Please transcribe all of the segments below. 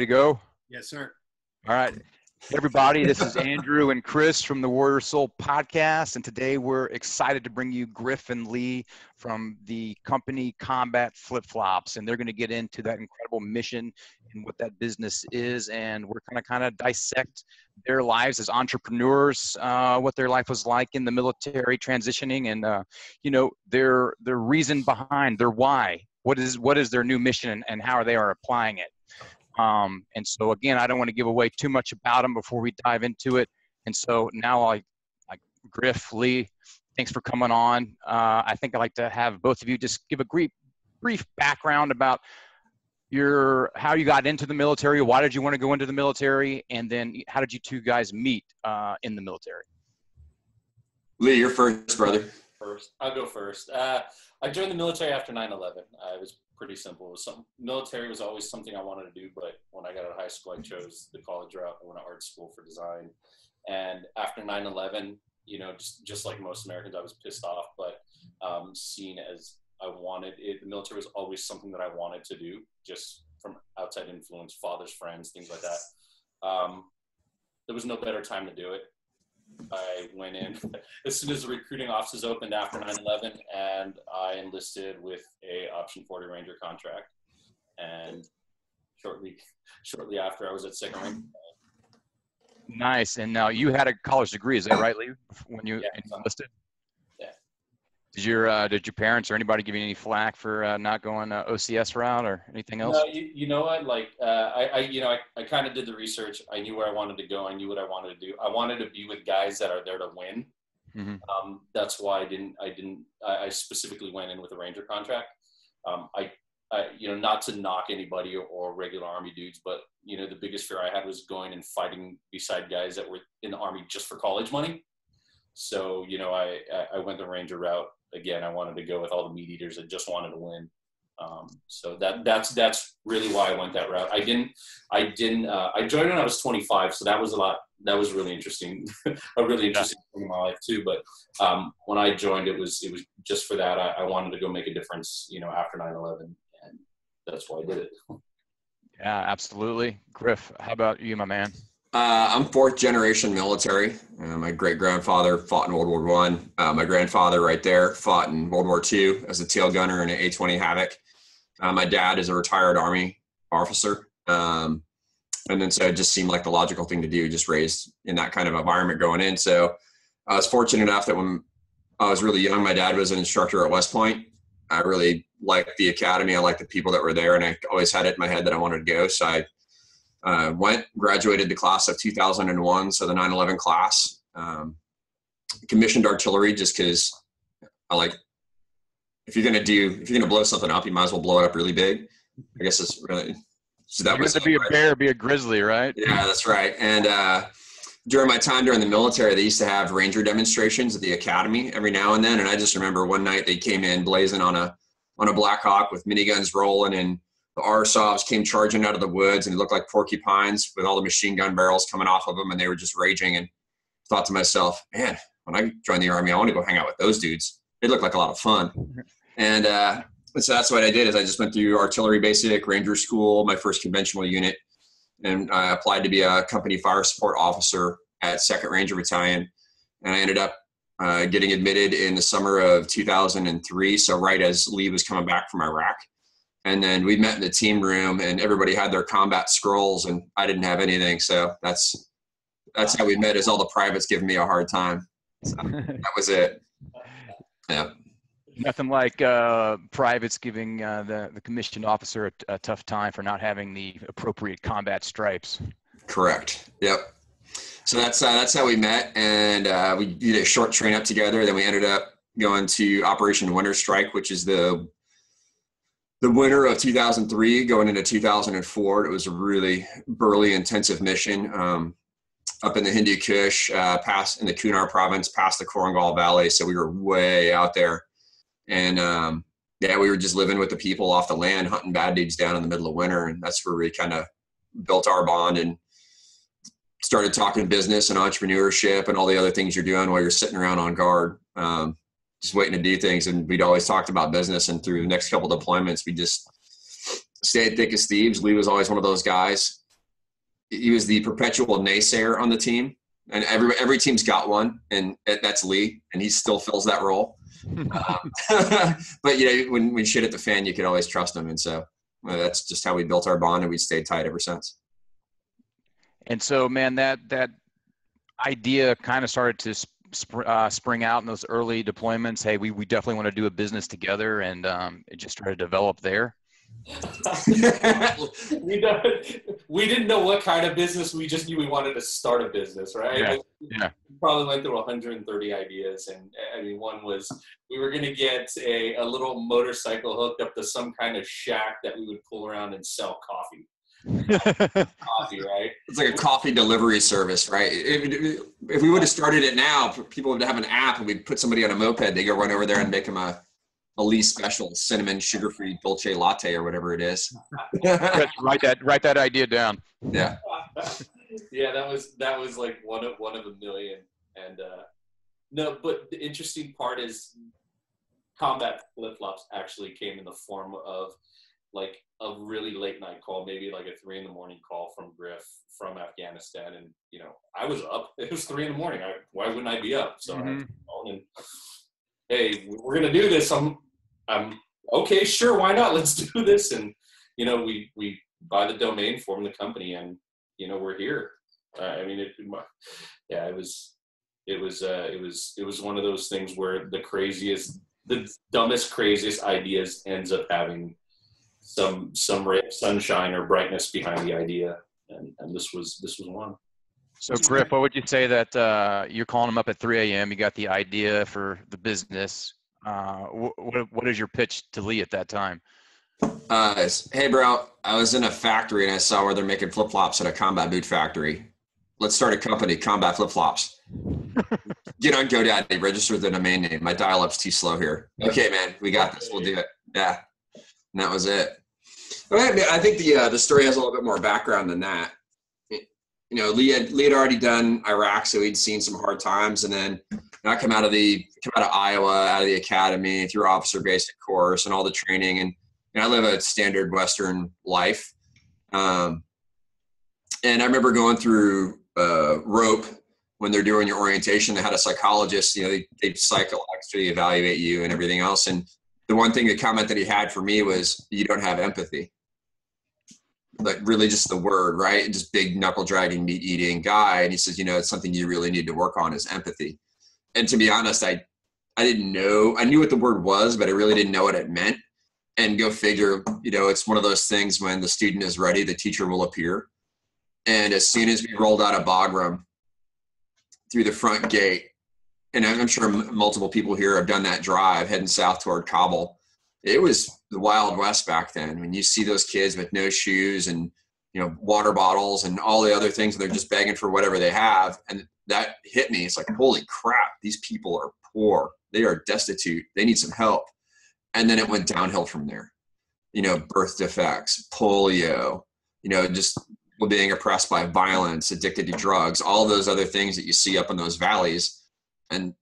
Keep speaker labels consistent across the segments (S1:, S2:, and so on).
S1: go?
S2: Yes, sir.
S1: All right. Hey, everybody, this is Andrew and Chris from the Warrior Soul podcast, and today we're excited to bring you Griff and Lee from the company Combat Flip Flops, and they're going to get into that incredible mission and what that business is, and we're going to kind of dissect their lives as entrepreneurs, what their life was like in the military transitioning, and their reason behind their why. What is their new mission, and how they are applying it. And so again, I don't want to give away too much about them before we dive into it. And so now Griff, Lee, thanks for coming on. I think I'd like to have both of you just give a brief background about how you got into the military. Why did you want to go into the military? And then how did you two guys meet in the military?
S3: Lee, you're first, brother.
S4: I'll go first. I joined the military after 9/11. It was pretty simple. Military was always something I wanted to do, but when I got out of high school, I chose the college route. I went to art school for design. And after 9/11, just like most Americans, I was pissed off, but seen as the military was always something that I wanted to do, just from outside influence, father's friends, things like that. There was no better time to do it. I went in as soon as the recruiting offices opened after 9/11, and I enlisted with a Option 40 Ranger contract. And shortly after, I was at Second Ranger.
S1: Nice. And now you had a college degree, is that right, Lee? When you enlisted?
S4: Yeah.
S1: Did your parents or anybody give you any flack for not going OCS route or anything else?
S4: No, you know what? I kind of did the research. I knew where I wanted to go. I knew what I wanted to do. I wanted to be with guys that are there to win. Mm-hmm. That's why I specifically went in with a Ranger contract. Not to knock anybody or regular Army dudes, but the biggest fear I had was going and fighting beside guys that were in the Army just for college money. So, I went the Ranger route. Again, I wanted to go with all the meat eaters that just wanted to win. So that's really why I went that route. I joined when I was 25. So that was really interesting, a really interesting thing in my life too. But, when I joined, it was just for that. I wanted to go make a difference, after 9/11, and that's why I did it.
S1: Yeah, absolutely. Griff, how about you, my man?
S3: I'm fourth generation military. My great grandfather fought in World War I. My grandfather right there fought in World War II as a tail gunner in an A-20 Havoc. My dad is a retired Army officer. And then so it just seemed like the logical thing to do, just raised in that kind of environment going in. So I was fortunate enough that when I was really young, my dad was an instructor at West Point. I really liked the academy. I liked the people that were there, and I always had it in my head that I wanted to go. So I graduated the class of 2001, so the 9/11 class. Commissioned artillery just because if you're gonna blow something up, you might as well blow it up really big. I guess it's really so that was
S1: to be a bear, be a grizzly, right?
S3: Yeah, that's right. And during my time during the military, they used to have Ranger demonstrations at the academy every now and then. And I just remember one night they came in blazing on a Black Hawk with miniguns rolling, and the RSOVs came charging out of the woods, and it looked like porcupines with all the machine gun barrels coming off of them, and they were just raging. And thought to myself, man, when I join the Army, I want to go hang out with those dudes. They look like a lot of fun. And so that's what I did. Is I just went through artillery basic, Ranger school, my first conventional unit, and I applied to be a company fire support officer at 2nd Ranger Battalion. And I ended up getting admitted in the summer of 2003. So right as Lee was coming back from Iraq. And then we met in the team room, and everybody had their combat scrolls, and I didn't have anything. So that's how we met, is all the privates giving me a hard time. So that was it. Yeah.
S1: Nothing like privates giving the commissioned officer a tough time for not having the appropriate combat stripes.
S3: Correct. Yep. So that's how we met, and we did a short train up together. Then we ended up going to Operation Winter Strike, which is the winter of 2003 going into 2004. It was a really burly, intensive mission up in the Hindu Kush, past in the Kunar province, past the Korangal Valley. So we were way out there. And we were just living with the people off the land, hunting bad dudes down in the middle of winter. And that's where we kind of built our bond and started talking business and entrepreneurship and all the other things you're doing while you're sitting around on guard. Just waiting to do things. And we'd always talked about business, and through the next couple of deployments, we just stayed thick as thieves. Lee was always one of those guys. he was the perpetual naysayer on the team, and every team's got one, and that's Lee, and he still fills that role. But when shit hit the fan, you could always trust him, and so that's just how we built our bond, and we stayed tight ever since.
S1: And so, man, that idea kind of started to spring out in those early deployments. Hey, we definitely want to do a business together, and it just started to develop there.
S4: We didn't know what kind of business. We just knew we wanted to start a business, right?
S1: Yeah.
S4: We probably went through 130 ideas, and I mean, one was we were going to get a little motorcycle hooked up to some kind of shack that we would pull around and sell coffee. Coffee, right?
S3: It's like a coffee delivery service, right? If we would have started it now, people would have an app, and we'd put somebody on a moped. They go run over there and make them a Lee special cinnamon sugar-free dolce latte or whatever it is.
S1: Write that idea down.
S3: Yeah.
S4: Yeah, that was like one of a million. And no, but the interesting part is Combat Flip-Flops actually came in the form of like a really late night call, maybe like a 3 a.m. call from Griff from Afghanistan. And, I was up. It was 3 a.m. Why wouldn't I be up? So I had to call and, hey, we're going to do this. I'm okay, sure. Why not? Let's do this. And, we buy the domain, form the company, and, we're here. I mean, it was one of those things where the dumbest, craziest ideas ends up having some ray of sunshine or brightness behind the idea, and this was one.
S1: So Griff, what would you say that you're calling them up at 3 a.m. You got the idea for the business. What is your pitch to Lee at that time?
S3: Hey bro, I was in a factory and I saw where they're making flip-flops at a combat boot factory. Let's start a company, Combat Flip-Flops. Get on GoDaddy, register the domain name. My dial-up's too slow here. Okay, man, we got this. We'll do it. Yeah, and that was it. I think the story has a little bit more background than that. Lee had already done Iraq, so he'd seen some hard times, and then I come out of Iowa, out of the academy, through officer basic course and all the training, and I live a standard Western life. And I remember going through ROPE when they're doing your orientation. They had a psychologist, they psychologically evaluate you and everything else. And the one thing, the comment that he had for me was, you don't have empathy. Like really just the word, right? And just big knuckle dragging, meat eating guy. And he says, it's something you really need to work on is empathy. And to be honest, I didn't know, I knew what the word was, but I really didn't know what it meant. And go figure, it's one of those things when the student is ready, the teacher will appear. And as soon as we rolled out of Bagram through the front gate, and I'm sure multiple people here have done that drive heading south toward Kabul, it was the Wild West back then. When you see those kids with no shoes and, water bottles and all the other things, and they're just begging for whatever they have. And that hit me. It's like, holy crap, these people are poor. They are destitute. They need some help. And then it went downhill from there. Birth defects, polio, just being oppressed by violence, addicted to drugs, all those other things that you see up in those valleys. And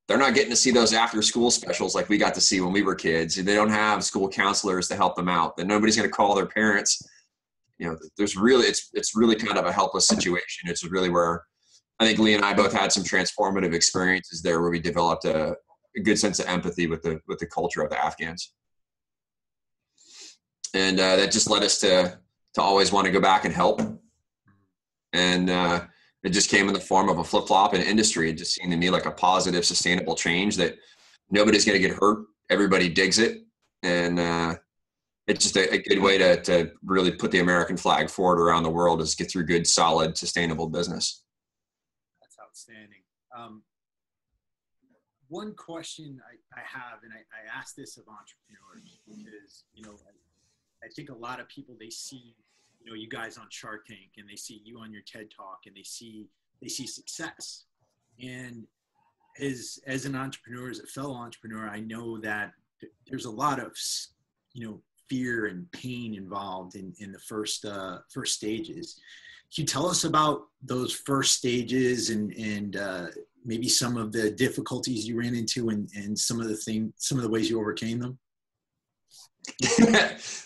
S3: they're not getting to see those after school specials like we got to see when we were kids. They don't have school counselors to help them out. Then nobody's going to call their parents. There's really, it's really kind of a helpless situation. It's really where I think Lee and I both had some transformative experiences there where we developed a good sense of empathy with the culture of the Afghans. And that just led us to always want to go back and help. And it just came in the form of a flip-flop in industry. It just seemed to me like a positive, sustainable change that nobody's going to get hurt. Everybody digs it. And it's just a good way to really put the American flag forward around the world, is get through good, solid, sustainable business.
S2: That's outstanding. One question I have, and I ask this of entrepreneurs, because, I think a lot of people, they see, you guys on Shark Tank, and they see you on your TED Talk, and they see success. And as an entrepreneur, as a fellow entrepreneur, I know that there's a lot of, fear and pain involved in the first stages. Can you tell us about those first stages and maybe some of the difficulties you ran into and some of the ways you overcame them?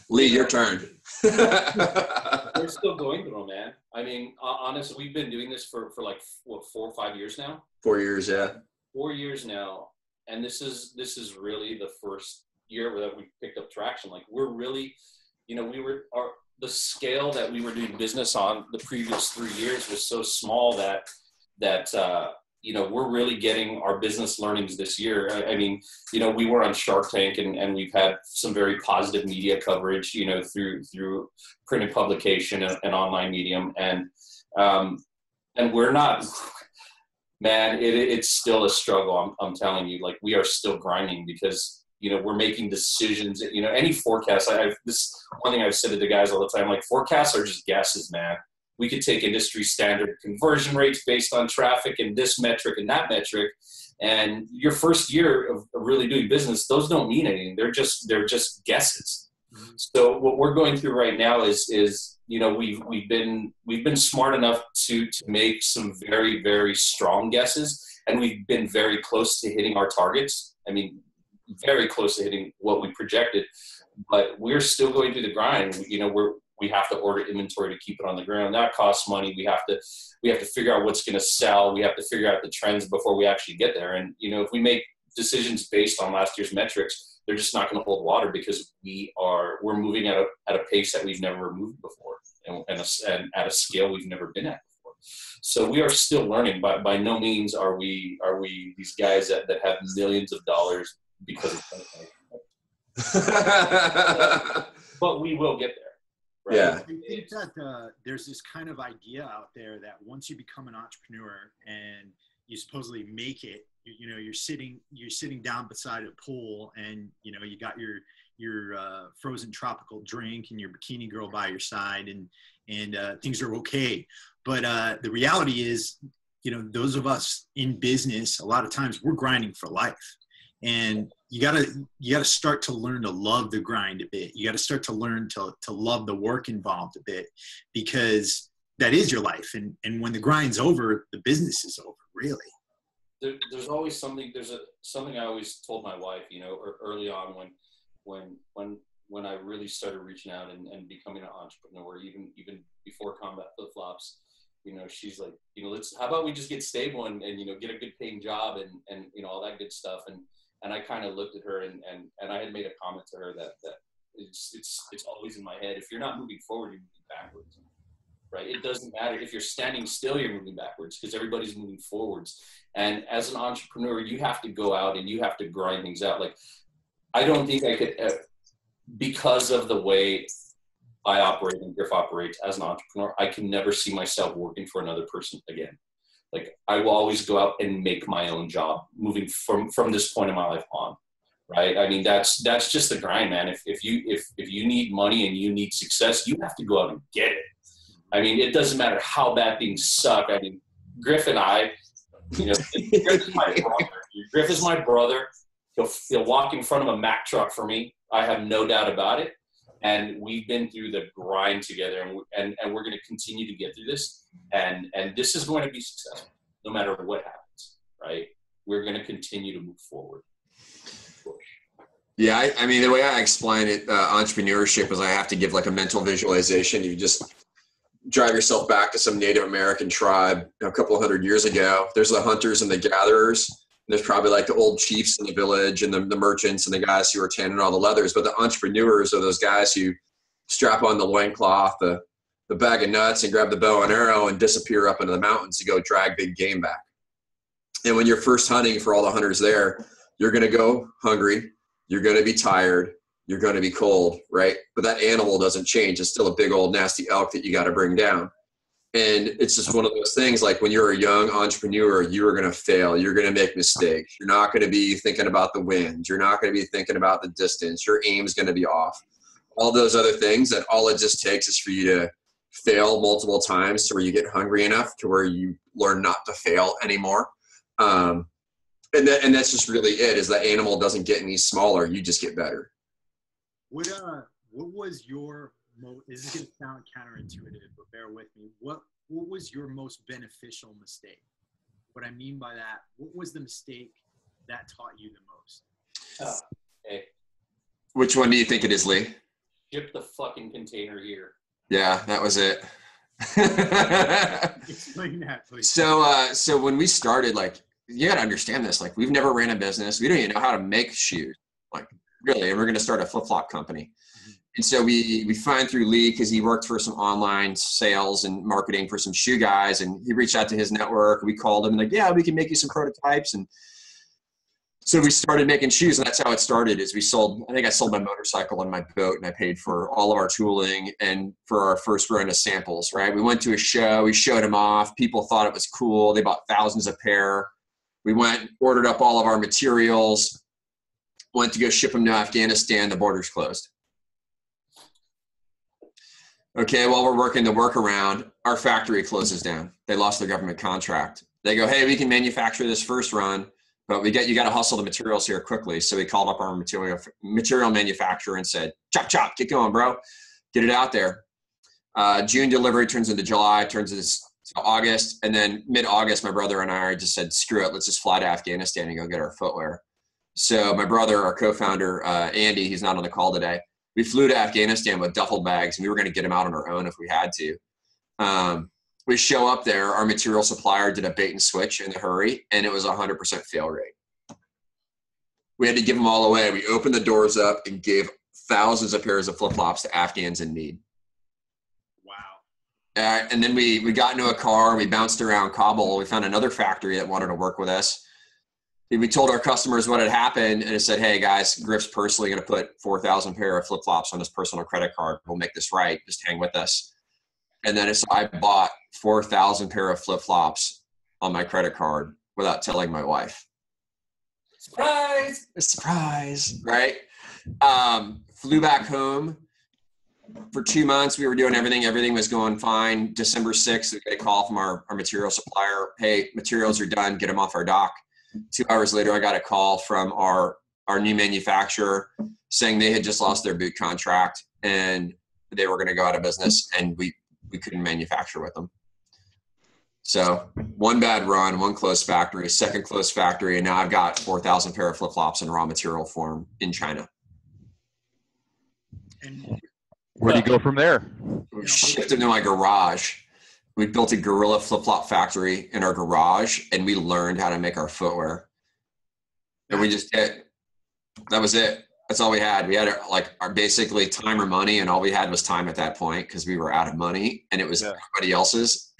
S3: Lee, your turn.
S4: We're still going through them, man. I mean, honestly, we've been doing this for like, what, 4 or 5 years now?
S3: 4 years, yeah.
S4: 4 years now. And this is really the first year that we picked up traction. Like, we're really, you know, the scale that we were doing business on the previous 3 years was so small that you know, we're really getting our business learnings this year. I mean, you know, we were on Shark Tank and we've had some very positive media coverage, you know, through print and publication and online medium. And we're not, man, it's still a struggle. I'm telling you, like, we are still grinding because, you know, we're making decisions, you know, any forecast. This one thing I've said to the guys all the time, like, forecasts are just guesses, man. We could take industry standard conversion rates based on traffic and this metric and that metric. And your first year of really doing business, those don't mean anything. They're just guesses. Mm-hmm. So what we're going through right now is, you know, we've been smart enough to make some very, very strong guesses. And we've been very close to hitting our targets. I mean, very close to hitting what we projected, but we're still going through the grind. You know, we have to order inventory to keep it on the ground. That costs money. We have to figure out what's going to sell. We have to figure out the trends before we actually get there. And, you know, if we make decisions based on last year's metrics, they're just not going to hold water because we're moving at a pace that we've never moved before and at a scale we've never been at before. So we are still learning. By no means are we these guys that have millions of dollars because of but we will get there. Right?
S3: Yeah.
S2: I think that there's this kind of idea out there that once you become an entrepreneur and you supposedly make it, you know, you're sitting down beside a pool and, you know, you got your frozen tropical drink and your bikini girl by your side and things are okay. But the reality is, you know, those of us in business, a lot of times we're grinding for life. And you gotta start to learn to love the grind a bit. You gotta start to learn to love the work involved a bit, because that is your life. And when the grind's over, the business is over, really.
S4: There's always something. Something I always told my wife, you know, early on when I really started reaching out and becoming an entrepreneur, even before Combat Flip Flops. You know, she's like, you know, how about we just get stable and you know, get a good paying job and you know, all that good stuff. And I kind of looked at her and I had made a comment to her that it's always in my head. If you're not moving forward, you're moving backwards, right? It doesn't matter. If you're standing still, you're moving backwards because everybody's moving forwards. And as an entrepreneur, you have to go out and you have to grind things out. Like, I don't think I could, because of the way I operate and Griff operates as an entrepreneur, I can never see myself working for another person again. Like, I will always go out and make my own job moving from this point in my life on, right? I mean, that's just the grind, man. If you need money and you need success, you have to go out and get it. I mean, it doesn't matter how bad things suck. I mean, Griff and I, you know, Griff is my brother. Griff is my brother. He'll walk in front of a Mack truck for me. I have no doubt about it. And we've been through the grind together, and we're going to continue to get through this. And this is going to be successful, no matter what happens, right? We're going to continue to move forward.
S3: Yeah, I mean, the way I explain it, entrepreneurship is I have to give like a mental visualization. You just drive yourself back to some Native American tribe a couple of 100 years ago. There's the hunters and the gatherers. There's probably like the old chiefs in the village and the merchants and the guys who are tanning all the leathers. But the entrepreneurs are those guys who strap on the loincloth, the bag of nuts, and grab the bow and arrow and disappear up into the mountains to go drag big game back. And when you're first hunting for all the hunters there, you're going to go hungry. You're going to be tired. You're going to be cold, right? But that animal doesn't change. It's still a big old nasty elk that you got to bring down. And it's just one of those things, like when you're a young entrepreneur, you are going to fail. You're going to make mistakes. You're not going to be thinking about the wind. You're not going to be thinking about the distance. Your aim's going to be off. All those other things, that all it just takes is for you to fail multiple times to where you get hungry enough to where you learn not to fail anymore. And that's just really it, is that animal doesn't get any smaller. You just get better.
S2: What was your this is going to sound counterintuitive, but bear with me. What was your most beneficial mistake? What I mean by that, what was the mistake that taught you the most?
S3: Which one do you think it is, Lee?
S4: ship the fucking container here.
S3: Yeah, that was it.
S2: Explain that, please.
S3: So when we started, like, you got to understand this. Like, we've never ran a business. We don't even know how to make shoes, like, really. And we're going to start a flip-flop company. And so we find through Lee, because he worked for some online sales and marketing for some shoe guys, and he reached out to his network. We called him and like, yeah, we can make you some prototypes. And so we started making shoes, and that's how it started. Is I think I sold my motorcycle and my boat, and I paid for all of our tooling and for our first run of samples, right? We went to a show, we showed them off. People thought it was cool. They bought thousands a pair. We went, ordered up all of our materials, went to go ship them to Afghanistan. The borders closed. Okay, while we're working the workaround, our factory closes down. They lost their government contract. They go, hey, we can manufacture this first run, but you got to hustle the materials here quickly. So we called up our material manufacturer and said, chop, chop, get going, bro. Get it out there. June delivery turns into July, turns into August. And then mid-August, my brother and I just said, screw it, let's just fly to Afghanistan and go get our footwear. So my brother, our co-founder, Andy, he's not on the call today. We flew to Afghanistan with duffel bags, and we were going to get them out on our own if we had to. We show up there. Our material supplier did a bait and switch in a hurry, and it was 100% fail rate. We had to give them all away. We opened the doors up and gave thousands of pairs of flip-flops to Afghans in need.
S2: Wow.
S3: And then we got into a car. We bounced around Kabul. We found another factory that wanted to work with us. We told our customers what had happened, and it said, hey, guys, Griff's personally going to put 4,000 pair of flip-flops on his personal credit card. We'll make this right. Just hang with us. And then I bought 4,000 pair of flip-flops on my credit card without telling my wife.
S4: Surprise!
S3: Surprise, right? Flew back home. For 2 months, we were doing everything. Everything was going fine. December 6th, we got a call from our material supplier. Hey, materials are done. Get them off our dock. 2 hours later, I got a call from our new manufacturer saying they had just lost their boot contract and they were going to go out of business, and we couldn't manufacture with them. So one bad run, one closed factory, second closed factory, and now I've got 4,000 pair of flip-flops in raw material form in China.
S2: And
S1: Where do you go from there?
S3: We shipped them to my garage. We built a guerrilla flip-flop factory in our garage, and we learned how to make our footwear. And we just did. That was it. That's all we had. We had our basically time or money, and all we had was time at that point because we were out of money, and it was everybody else's,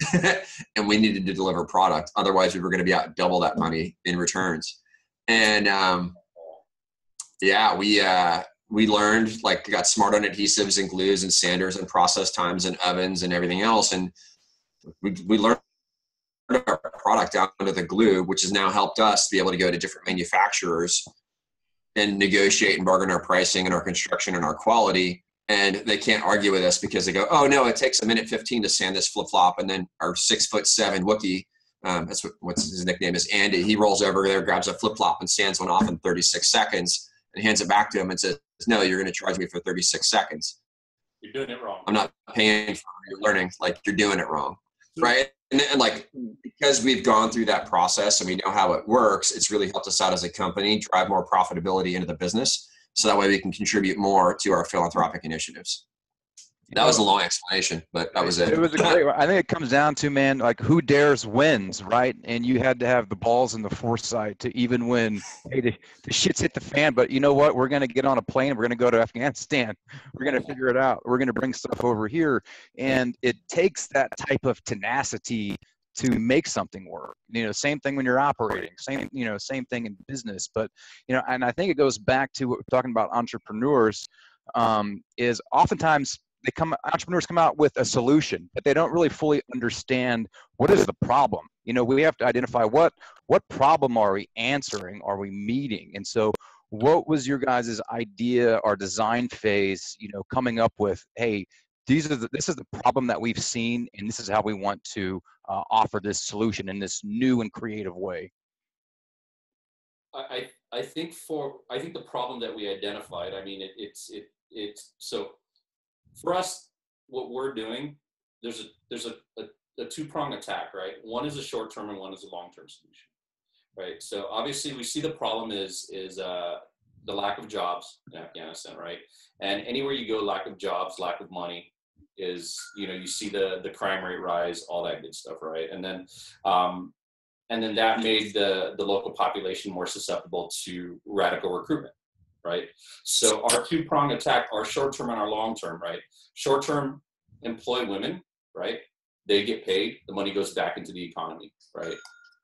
S3: and we needed to deliver product. Otherwise, we were going to be out double that money in returns. And we learned, got smart on adhesives and glues and sanders and process times and ovens and everything else, and we learned our product down to the glue, which has now helped us be able to go to different manufacturers and negotiate and bargain our pricing and our construction and our quality. And they can't argue with us because they go, oh no, it takes 1:15 to sand this flip flop. And then our 6'7" Wookie, that's what's his nickname is, Andy. He rolls over there, grabs a flip flop and sands one off in 36 seconds and hands it back to him and says, no, you're going to charge me for 36 seconds.
S4: You're doing it wrong.
S3: I'm not paying for your learning. You're doing it wrong. Right. And because we've gone through that process and we know how it works, it's really helped us out as a company, drive more profitability into the business. So that way we can contribute more to our philanthropic initiatives. That was a long explanation, but that was it.
S1: It was a great. I think it comes down to, man, who dares wins, right? And you had to have the balls and the foresight to even win. Hey, the shit's hit the fan, but you know what? We're going to get on a plane. We're going to go to Afghanistan. We're going to figure it out. We're going to bring stuff over here. And it takes that type of tenacity to make something work. Same thing when you're operating, same thing in business. But, and I think it goes back to what we're talking about entrepreneurs, is oftentimes entrepreneurs come out with a solution, but they don't really fully understand what is the problem. We have to identify what problem are we answering, are we meeting? And so what was your guys' idea or design phase, coming up with, hey, this is the problem that we've seen, and this is how we want to offer this solution in this new and creative way?
S4: I think the problem that we identified, so for us, what we're doing, there's a two-pronged attack, right? One is a short-term and one is a long-term solution, right? So obviously we see the problem is the lack of jobs in Afghanistan, right? And anywhere you go, lack of jobs, lack of money is, you see the crime rate rise, all that good stuff, right? And then that made the local population more susceptible to radical recruitment, right? So our two-pronged attack, our short-term and our long-term, right? Short-term, employ women, right? They get paid, the money goes back into the economy, right?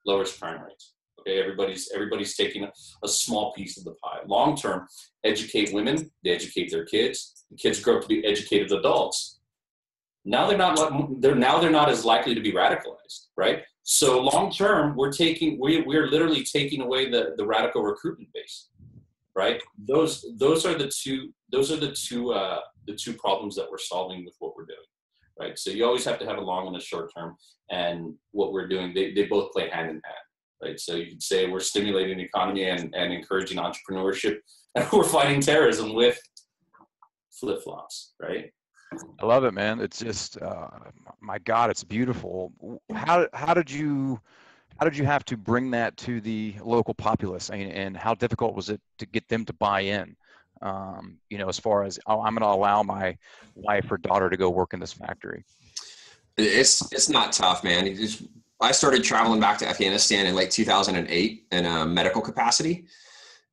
S4: Lowers crime rates. Okay, everybody's taking a small piece of the pie. Long-term, educate women, they educate their kids. The kids grow up to be educated adults. Now they're not as likely to be radicalized, right? So long-term, we're literally taking away the radical recruitment base, right? Those are the two problems that we're solving with what we're doing, right? So you always have to have a long and a short term, and what we're doing, they both play hand in hand. Right, so you could say we're stimulating the economy and encouraging entrepreneurship, and we're fighting terrorism with flip-flops, right?
S1: I love it, man. It's just, my God, it's beautiful. How did you have to bring that to the local populace? I mean, and how difficult was it to get them to buy in? As far as, oh, I'm going to allow my wife or daughter to go work in this factory.
S3: It's not tough, man. I started traveling back to Afghanistan in late 2008 in a medical capacity.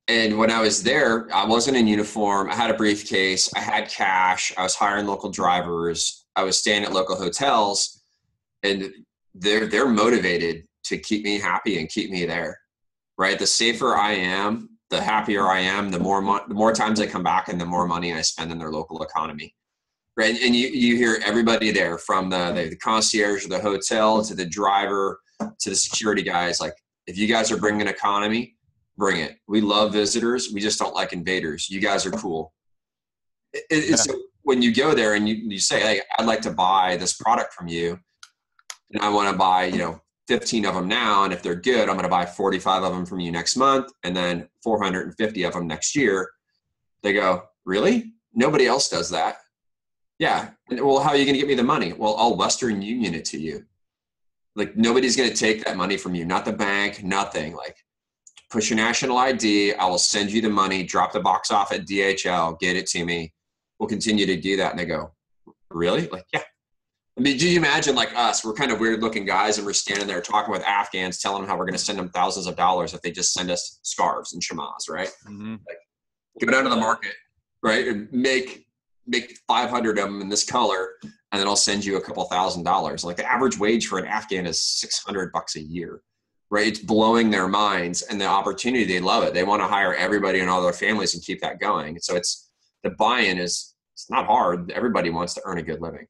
S3: And when I was there, I wasn't in uniform. I had a briefcase. I had cash. I was hiring local drivers. I was staying at local hotels, and they're motivated to keep me happy and keep me there, right? The safer I am, the happier I am, the more times I come back and the more money I spend in their local economy. Right, and you hear everybody there, from the concierge or the hotel to the driver to the security guys. Like, if you guys are bringing economy, bring it. We love visitors. We just don't like invaders. You guys are cool. So when you go there and you say, hey, I'd like to buy this product from you, and I want to buy 15 of them now, and if they're good, I'm going to buy 45 of them from you next month, and then 450 of them next year. They go, really? Nobody else does that. Yeah. Well, how are you going to get me the money? Well, I'll Western Union it to you. Like, nobody's going to take that money from you. Not the bank, nothing. Like, push your national ID. I will send you the money. Drop the box off at DHL. Get it to me. We'll continue to do that. And they go, really? Like, yeah. I mean, do you imagine, like us, we're kind of weird looking guys, and we're standing there talking with Afghans, telling them how we're going to send them thousands of dollars if they just send us scarves and shamas, right?
S1: Mm-hmm.
S3: Like, go down to the market, right? And make 500 of them in this color, and then I'll send you a couple $1,000s. Like, the average wage for an Afghan is $600 a year, right? It's blowing their minds, and the opportunity, they love it. They want to hire everybody and all their families and keep that going. So it's, the buy-in it's not hard. Everybody wants to earn a good living.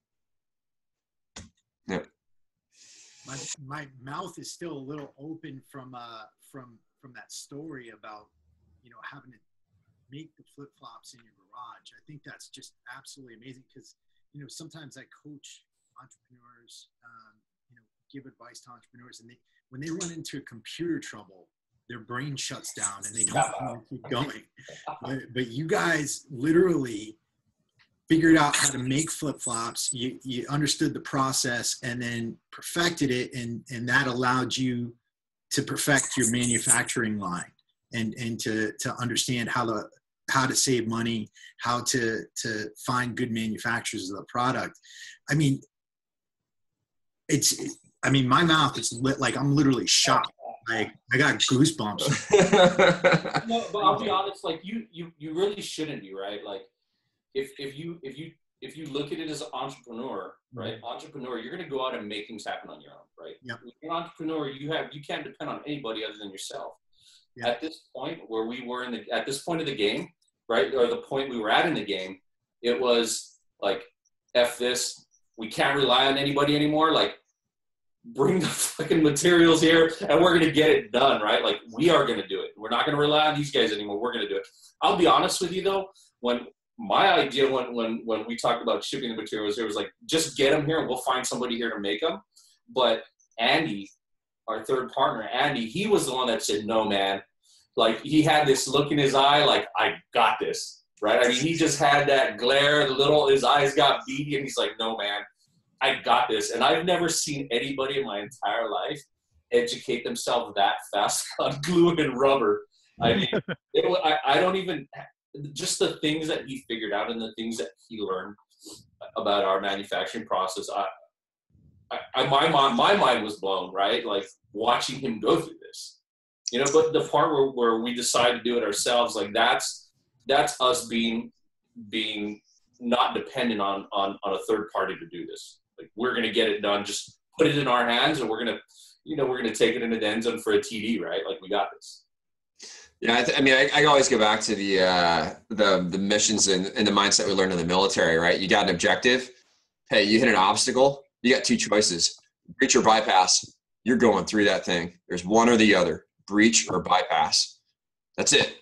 S3: Yeah.
S2: My mouth is still a little open from that story about, having to make the flip-flops in your garage. I think that's just absolutely amazing, because sometimes I coach entrepreneurs, give advice to entrepreneurs, and when they run into computer trouble, their brain shuts down and they don't want to keep going. But you guys literally figured out how to make flip-flops. You understood the process and then perfected it, and that allowed you to perfect your manufacturing line and to understand how to save money, how to find good manufacturers of the product. I mean, my mouth is lit, like I'm literally shocked. Like, I got goosebumps.
S4: No, but I'll be honest, like you really shouldn't be, right? Like, if you look at it as an entrepreneur, right? Entrepreneur, you're going to go out and make things happen on your own, right?
S2: Yep.
S4: You're an entrepreneur, you can't depend on anybody other than yourself.
S2: Yep.
S4: At this point where we were at this point of the game, right? Or the point we were at in the game, it was like, F this, we can't rely on anybody anymore. Like, bring the fucking materials here and we're going to get it done, right? Like, we are going to do it. We're not going to rely on these guys anymore. We're going to do it. I'll be honest with you though, when my idea, when we talked about shipping the materials, it was like, just get them here and we'll find somebody here to make them. But Andy, our third partner, Andy, he was the one that said, no, man. Like, he had this look in his eye, like, I got this, right? I mean, he just had that glare, his eyes got beady, and he's like, no, man, I got this. And I've never seen anybody in my entire life educate themselves that fast on glue and rubber I mean, I don't even, just the things that he figured out and the things that he learned about our manufacturing process, my mind was blown, right? Like watching him go through this, you know, but the part where we decide to do it ourselves, like that's us being not dependent on a third party to do this. Like we're going to get it done, just put it in our hands, and we're going to take it into the end zone for a TD, right? Like we got this.
S3: Yeah, I mean, I always go back to the missions and the mindset we learned in the military, right? You got an objective. Hey, you hit an obstacle. You got two choices: breach or bypass. You're going through that thing. There's one or the other: breach or bypass. That's it.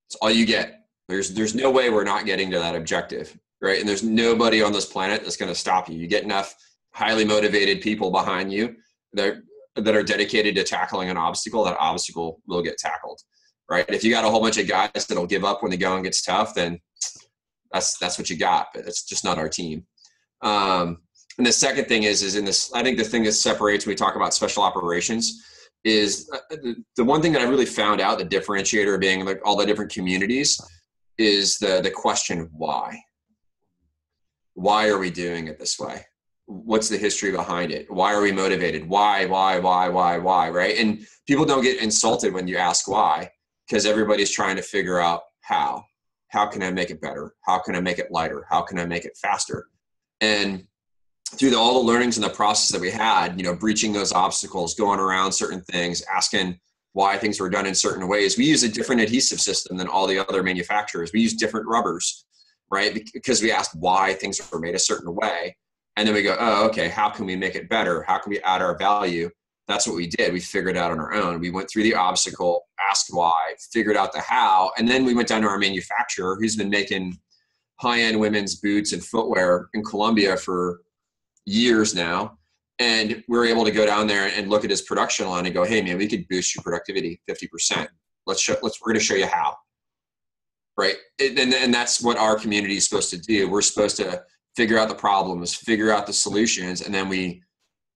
S3: That's all you get. There's no way we're not getting to that objective, right? And there's nobody on this planet that's going to stop you. You get enough highly motivated people behind you that are dedicated to tackling an obstacle. That obstacle will get tackled. Right. If you got a whole bunch of guys that'll give up when the going gets tough, then that's what you got. But it's just not our team. And the second thing is in this, I think the thing that separates when we talk about special operations is the one thing that I really found out, the differentiator of being like all the different communities, is the question why. Why are we doing it this way? What's the history behind it? Why are we motivated? Why, right? And people don't get insulted when you ask why, because everybody's trying to figure out how. How can I make it better? How can I make it lighter? How can I make it faster? And through all the learnings and the process that we had, you know, breaching those obstacles, going around certain things, asking why things were done in certain ways. We use a different adhesive system than all the other manufacturers. We use different rubbers, right? Because we asked why things were made a certain way. And then we go, oh, okay, how can we make it better? How can we add our value? That's what we did. We figured it out on our own. We went through the obstacle, asked why, figured out the how, and then we went down to our manufacturer who's been making high-end women's boots and footwear in Colombia for years now. And we were able to go down there and look at his production line and go, hey, man, we could boost your productivity 50%. We're going to show you how. Right? And that's what our community is supposed to do. We're supposed to figure out the problems, figure out the solutions, and then we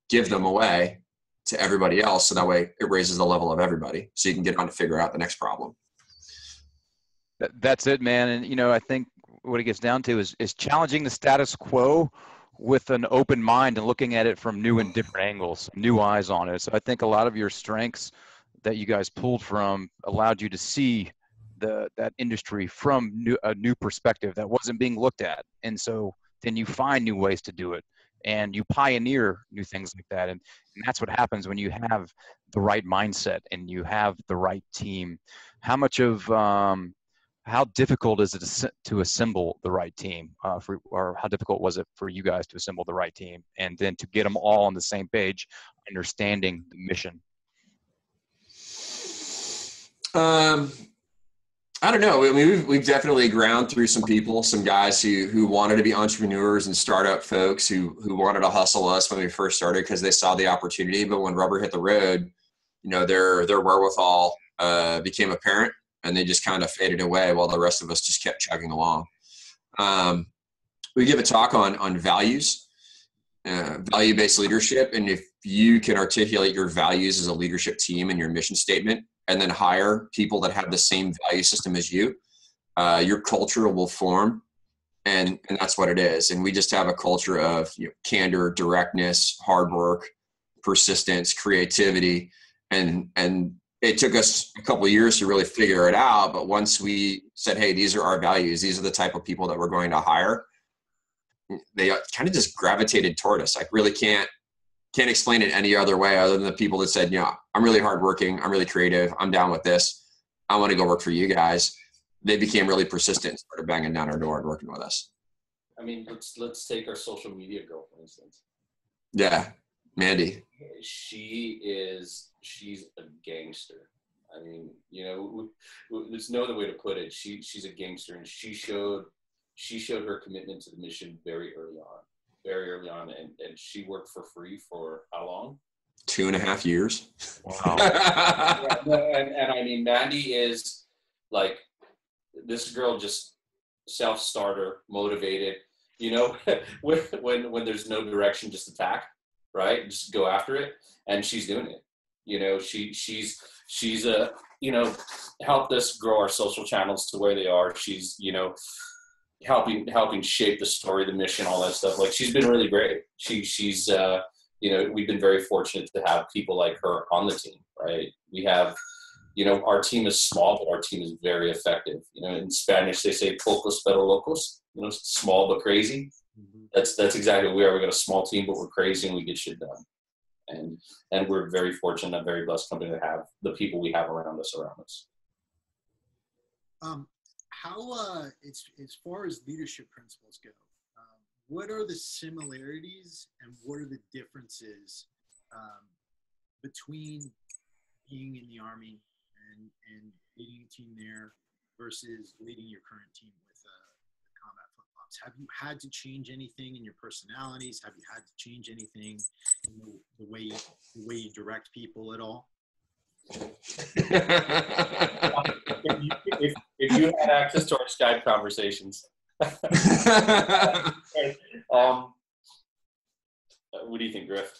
S3: give them away to everybody else. So that way it raises the level of everybody. So you can get on to figure out the next problem.
S1: That's it, man. And, you know, I think what it gets down to is challenging the status quo with an open mind and looking at it from new and different angles, new eyes on it. So I think a lot of your strengths that you guys pulled from allowed you to see that industry from a new perspective that wasn't being looked at. And so then you find new ways to do it and you pioneer new things like that. And that's what happens when you have the right mindset and you have the right team. How much of, how difficult is it to assemble the right team, or how difficult was it for you guys to assemble the right team and then to get them all on the same page, understanding the mission?
S3: I don't know. I mean, we've definitely ground through some people, some guys who wanted to be entrepreneurs and startup folks who wanted to hustle us when we first started because they saw the opportunity. But when rubber hit the road, you know, their wherewithal became apparent. And they just kind of faded away while the rest of us just kept chugging along. We give a talk on values, value-based leadership. And if you can articulate your values as a leadership team in your mission statement and then hire people that have the same value system as you, your culture will form. And that's what it is. And we just have a culture of, you know, candor, directness, hard work, persistence, creativity, and it took us a couple of years to really figure it out. But once we said, hey, these are our values, these are the type of people that we're going to hire, they kind of just gravitated toward us. I really can't explain it any other way other than the people that said, yeah, I'm really hardworking, I'm really creative, I'm down with this, I want to go work for you guys. They became really persistent and started banging down our door and working with us.
S4: I mean, let's take our social media girl, for instance.
S3: Yeah, Mandy.
S4: She's a gangster. I mean, you know, there's no other way to put it. She's a gangster, and she showed her commitment to the mission very early on, and she worked for free for how long?
S3: 2.5 years.
S1: Wow.
S4: and I mean, Mandy is like, this girl just self-starter, motivated, you know, when there's no direction, just attack, right? Just go after it. And she's doing it. You know, she's helped us grow our social channels to where they are. She's, helping shape the story, the mission, all that stuff. Like, she's been really great. She's we've been very fortunate to have people like her on the team, right? We have, our team is small, but our team is very effective. In Spanish, they say pocos pero locos, small but crazy.
S2: Mm-hmm.
S4: That's exactly what we are. We got a small team, but we're crazy and we get shit done. And we're very fortunate, a very blessed company to have the people we have around us.
S2: How, as far as leadership principles go, what are the similarities and what are the differences between being in the Army and leading a team there versus leading your current team with Combat Flip-Flops? Have you had to change anything in your personalities? Have you had to change anything in the way you direct people at all?
S4: if you had access to our Skype conversations, what do you think, Griff?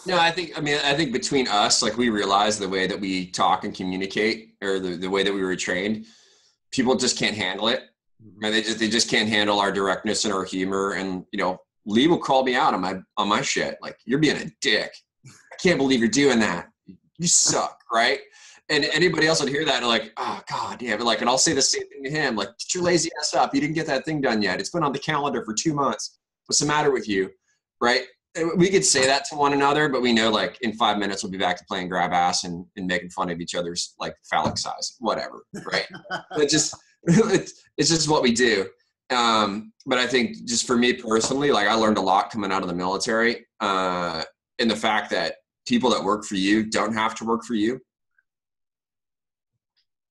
S3: No, I think between us, like, we realize the way that we talk and communicate, or the way that we were trained, people just can't handle it. And they just can't handle our directness and our humor. And, Lee will call me out on my shit. Like, you're being a dick. I can't believe you're doing that. You suck. Right. And anybody else would hear that and like, oh God, yeah. But like, and I'll say the same thing to him. Like, get your lazy ass up. You didn't get that thing done yet. It's been on the calendar for 2 months. What's the matter with you? Right. We could say that to one another, but we know, like, in 5 minutes we'll be back to playing grab ass and making fun of each other's, like, phallic size, whatever. Right. It's just what we do. But I think, just for me personally, like, I learned a lot coming out of the military, in the fact that people that work for you don't have to work for you.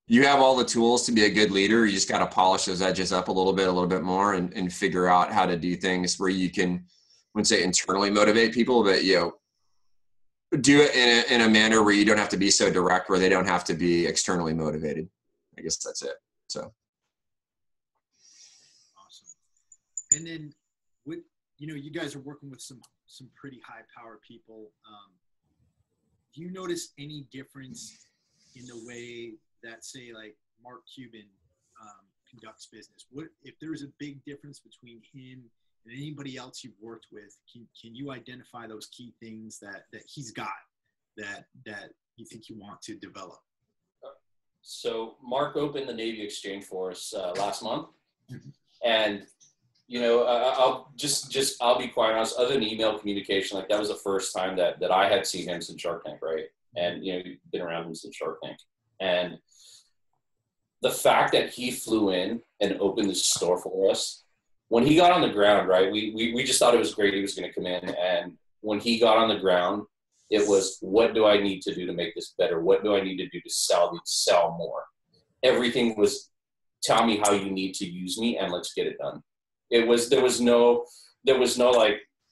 S3: You have all the tools to be a good leader. You just got to polish those edges up a little bit more, and figure out how to do things where you can, I wouldn't say internally motivate people, but, do it in a manner where you don't have to be so direct, where they don't have to be externally motivated. I guess that's it. So.
S2: Awesome. And then you guys are working with some pretty high power people. Do you notice any difference in the way that, say, like, Mark Cuban conducts business? What if there's a big difference between him and anybody else you've worked with? Can you identify those key things that he's got that you think you want to develop?
S4: So Mark opened the Navy Exchange for us last month, and I'll be quite honest. Other than email communication, like, that was the first time that I had seen him since Shark Tank, right? And been around him since Shark Tank, and the fact that he flew in and opened this store for us, when he got on the ground, right? We just thought it was great he was going to come in, and when he got on the ground, it was, what do I need to do to make this better? What do I need to do to sell more? Everything was, tell me how you need to use me and let's get it done. There was no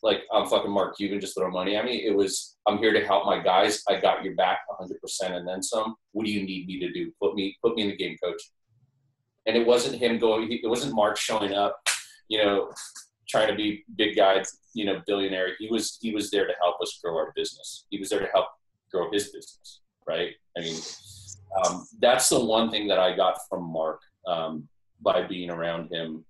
S4: like I'm fucking Mark Cuban, just throw money at me. It was, I'm here to help my guys. I got your back 100% and then some. What do you need me to do? Put me in the game, coach. And it wasn't him going, it wasn't Mark showing up, trying to be big guy, billionaire. He was there to help us grow our business. He was there to help grow his business, right? I mean, that's the one thing that I got from Mark by being around him.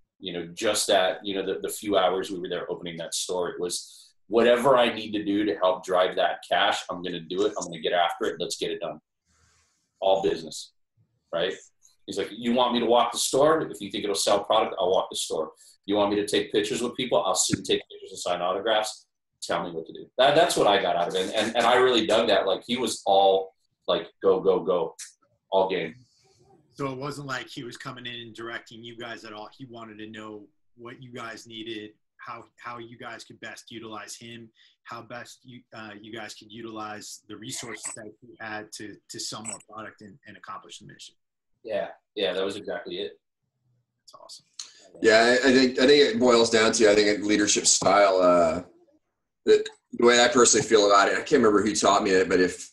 S4: Just that, the few hours we were there opening that store, it was, whatever I need to do to help drive that cash, I'm going to do it. I'm going to get after it. Let's get it done. All business, right? He's like, you want me to walk the store? If you think it'll sell product, I'll walk the store. You want me to take pictures with people? I'll sit and take pictures and sign autographs. Tell me what to do. That's what I got out of it. And I really dug that. Like, he was all like, go, go, go, all game.
S2: So it wasn't like he was coming in and directing you guys at all. He wanted to know what you guys needed, how you guys could best utilize him, how best you guys could utilize the resources that he had to sell more product and accomplish the mission.
S4: Yeah, that was exactly it.
S2: That's awesome.
S3: Yeah, I think it boils down to, I think, leadership style. The way I personally feel about it, I can't remember who taught me it, but if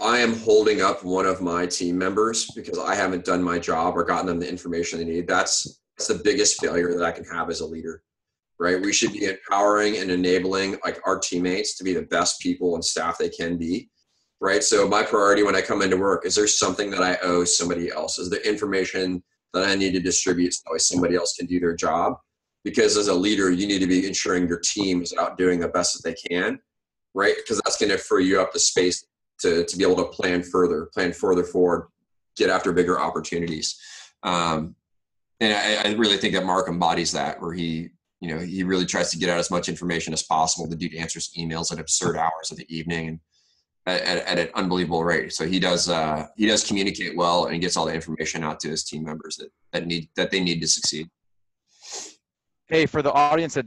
S3: I am holding up one of my team members because I haven't done my job or gotten them the information they need, that's the biggest failure that I can have as a leader, right? We should be empowering and enabling, like, our teammates to be the best people and staff they can be. right? So my priority when I come into work is there something that I owe somebody else? Is there information that I need to distribute so that way somebody else can do their job? Because as a leader, you need to be ensuring your team is out doing the best that they can, right? Because that's going to free you up the space to be able to plan further forward, get after bigger opportunities. And I really think that Mark embodies that, where he really tries to get out as much information as possible. The dude answers emails at absurd hours of the evening and at an unbelievable rate. So he does communicate well, and he gets all the information out to his team members that they need to succeed.
S1: Hey, for the audience that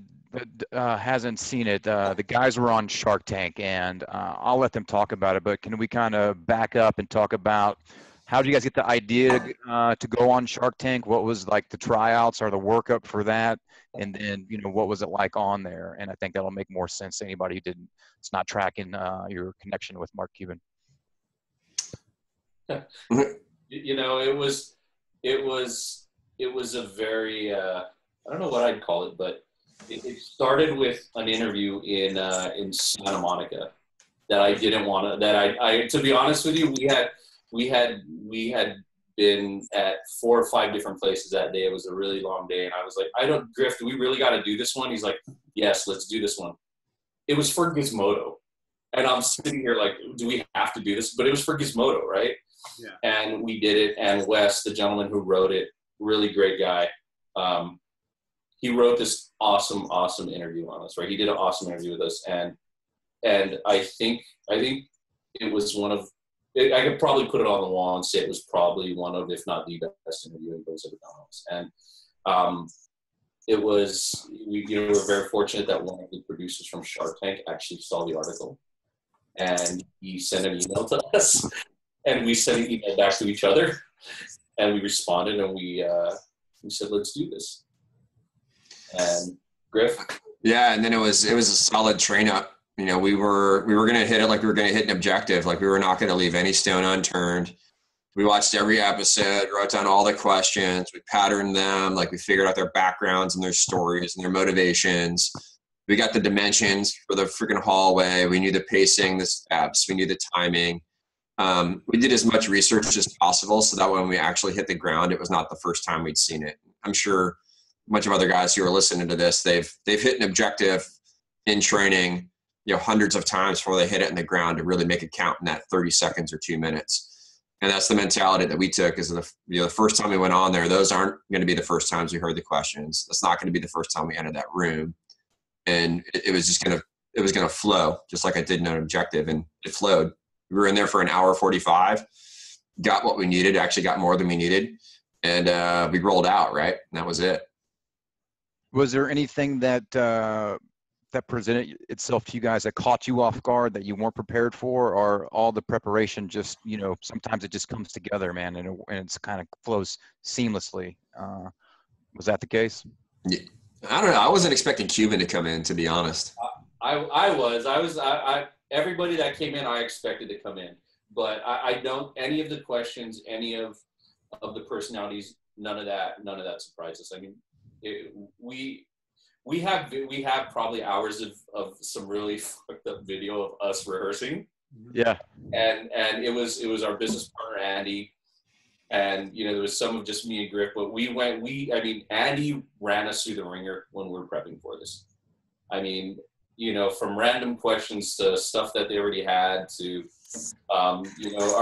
S1: hasn't seen it, the guys were on Shark Tank, and I'll let them talk about it, but can we kind of back up and talk about how did you guys get the idea to go on Shark Tank? What was like the tryouts or the workup for that? And then, what was it like on there? And I think that'll make more sense to anybody who it's not tracking your connection with Mark Cuban.
S4: It was a very, I don't know what I'd call it, but it started with an interview in Santa Monica that I didn't want to, that to be honest with you, we had been at 4 or 5 different places that day. It was a really long day. And I was like, Griff, do we really got to do this one? He's like, yes, let's do this one. It was for Gizmodo. And I'm sitting here like, do we have to do this? But it was for Gizmodo, right?
S2: Yeah.
S4: And we did it. And Wes, the gentleman who wrote it, really great guy. He wrote this awesome interview on us, right? He did an awesome interview with us. And I think it was I could probably put it on the wall and say it was probably one of, if not the best interview anybody's ever done on us. And it was, we were very fortunate that one of the producers from Shark Tank actually saw the article, and he sent an email to us, and we sent an email back to each other, and we responded, and we said, let's do this. And Griff?
S3: Yeah, and then it was a solid train up. We were going to hit it like we were going to hit an objective. Like we were not going to leave any stone unturned. We watched every episode, wrote down all the questions. We patterned them. Like we figured out their backgrounds and their stories and their motivations. We got the dimensions for the freaking hallway. We knew the pacing, the steps. We knew the timing. We did as much research as possible so that when we actually hit the ground, it was not the first time we'd seen it. I'm sure a bunch of other guys who are listening to this, they've hit an objective in training, hundreds of times before they hit it in the ground to really make it count in that 30 seconds or 2 minutes. And that's the mentality that we took is the first time we went on there, those aren't going to be the first times we heard the questions. That's not going to be the first time we entered that room. And it was just going to flow just like I did in an objective, and it flowed. We were in there for an hour 45, got what we needed, actually got more than we needed. And we rolled out, right? And that was it.
S1: Was there anything that presented itself to you guys that caught you off guard that you weren't prepared for, or all the preparation just, sometimes it just comes together, man, and it's kind of flows seamlessly. Was that the case?
S3: Yeah. I don't know. I wasn't expecting Cuban to come in, to be honest.
S4: I was everybody that came in, I expected to come in, but I don't, any of the questions, any of the personalities, none of that surprised us. I mean, we have probably hours of some really fucked up video of us rehearsing.
S1: Yeah.
S4: And it was our business partner, Andy. And, there was some of just me and Griff, but Andy ran us through the ringer when we were prepping for this. I mean, from random questions to stuff that they already had to, all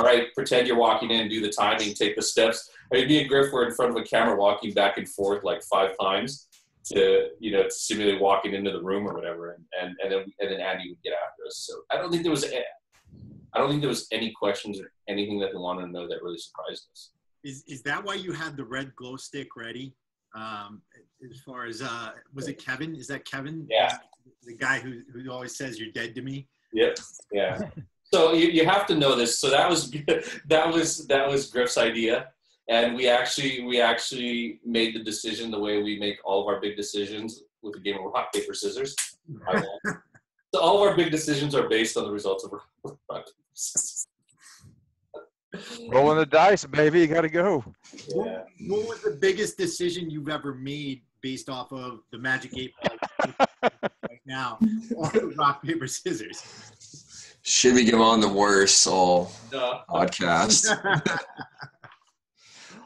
S4: right, pretend you're walking in, do the timing, take the steps. I mean, me and Griff were in front of a camera walking back and forth like 5 times to simulate walking into the room or whatever. And then Andy would get after us. So I don't think there was any questions or anything that they wanted to know that really surprised us.
S2: Is that why you had the red glow stick ready? As far as, was it Kevin? Is that Kevin?
S4: Yeah.
S2: The guy who always says you're dead to me?
S4: Yep. Yeah. So you have to know this. So that was Griff's idea. And we actually made the decision the way we make all of our big decisions with the game of rock, paper, scissors. So all of our big decisions are based on the results of rock, paper, scissors.
S1: Rolling the dice, baby. You got to go.
S4: Yeah.
S2: What was the biggest decision you've ever made based off of the Magic 8 Ball right now, or rock, paper, scissors?
S3: Should we go on the Warrior Soul
S4: No.
S3: podcast?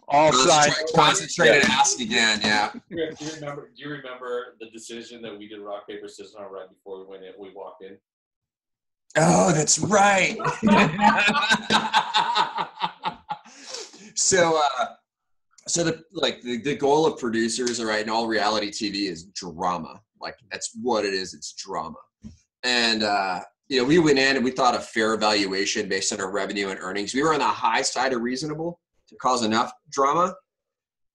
S1: All sides.
S3: Concentrate and ask again. Yeah.
S4: Do you remember the decision that we did rock, paper, scissors on right before we went in? We walked in.
S3: Oh, that's right. So the goal of producers, right, in all reality TV is drama. Like that's what it is. It's drama. And we went in and we thought a fair evaluation based on our revenue and earnings. We were on the high side of reasonable to cause enough drama,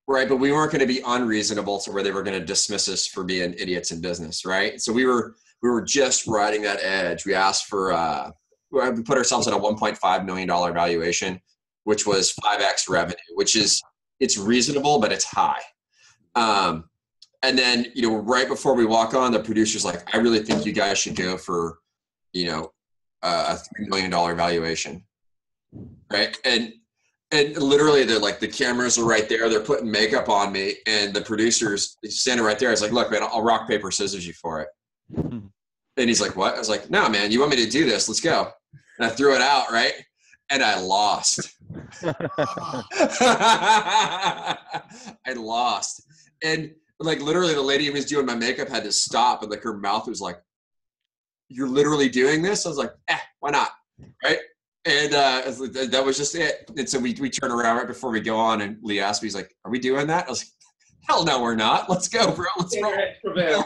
S3: right? But we weren't going to be unreasonable to where they were going to dismiss us for being idiots in business, right? So we were just riding that edge. We asked for we put ourselves at a $1.5 million valuation, which was 5x revenue, it's reasonable, but it's high. And then, right before we walk on, the producer's like, I really think you guys should go for, a $3 million valuation. Right. And literally they're like, the cameras are right there. They're putting makeup on me. And the producer's standing right there. I was like, look, man, I'll rock, paper, scissors you for it. And he's like, what? I was like, no, man, you want me to do this? Let's go. And I threw it out. Right. And I lost. I lost. And like literally the lady who was doing my makeup had to stop, and like her mouth was like, you're literally doing this? I was like, why not? Right. And that was just it. And so we turn around right before we go on, and Lee asked me, he's like, are we doing that? I was like, hell no, we're not. Let's go, bro. Let's roll.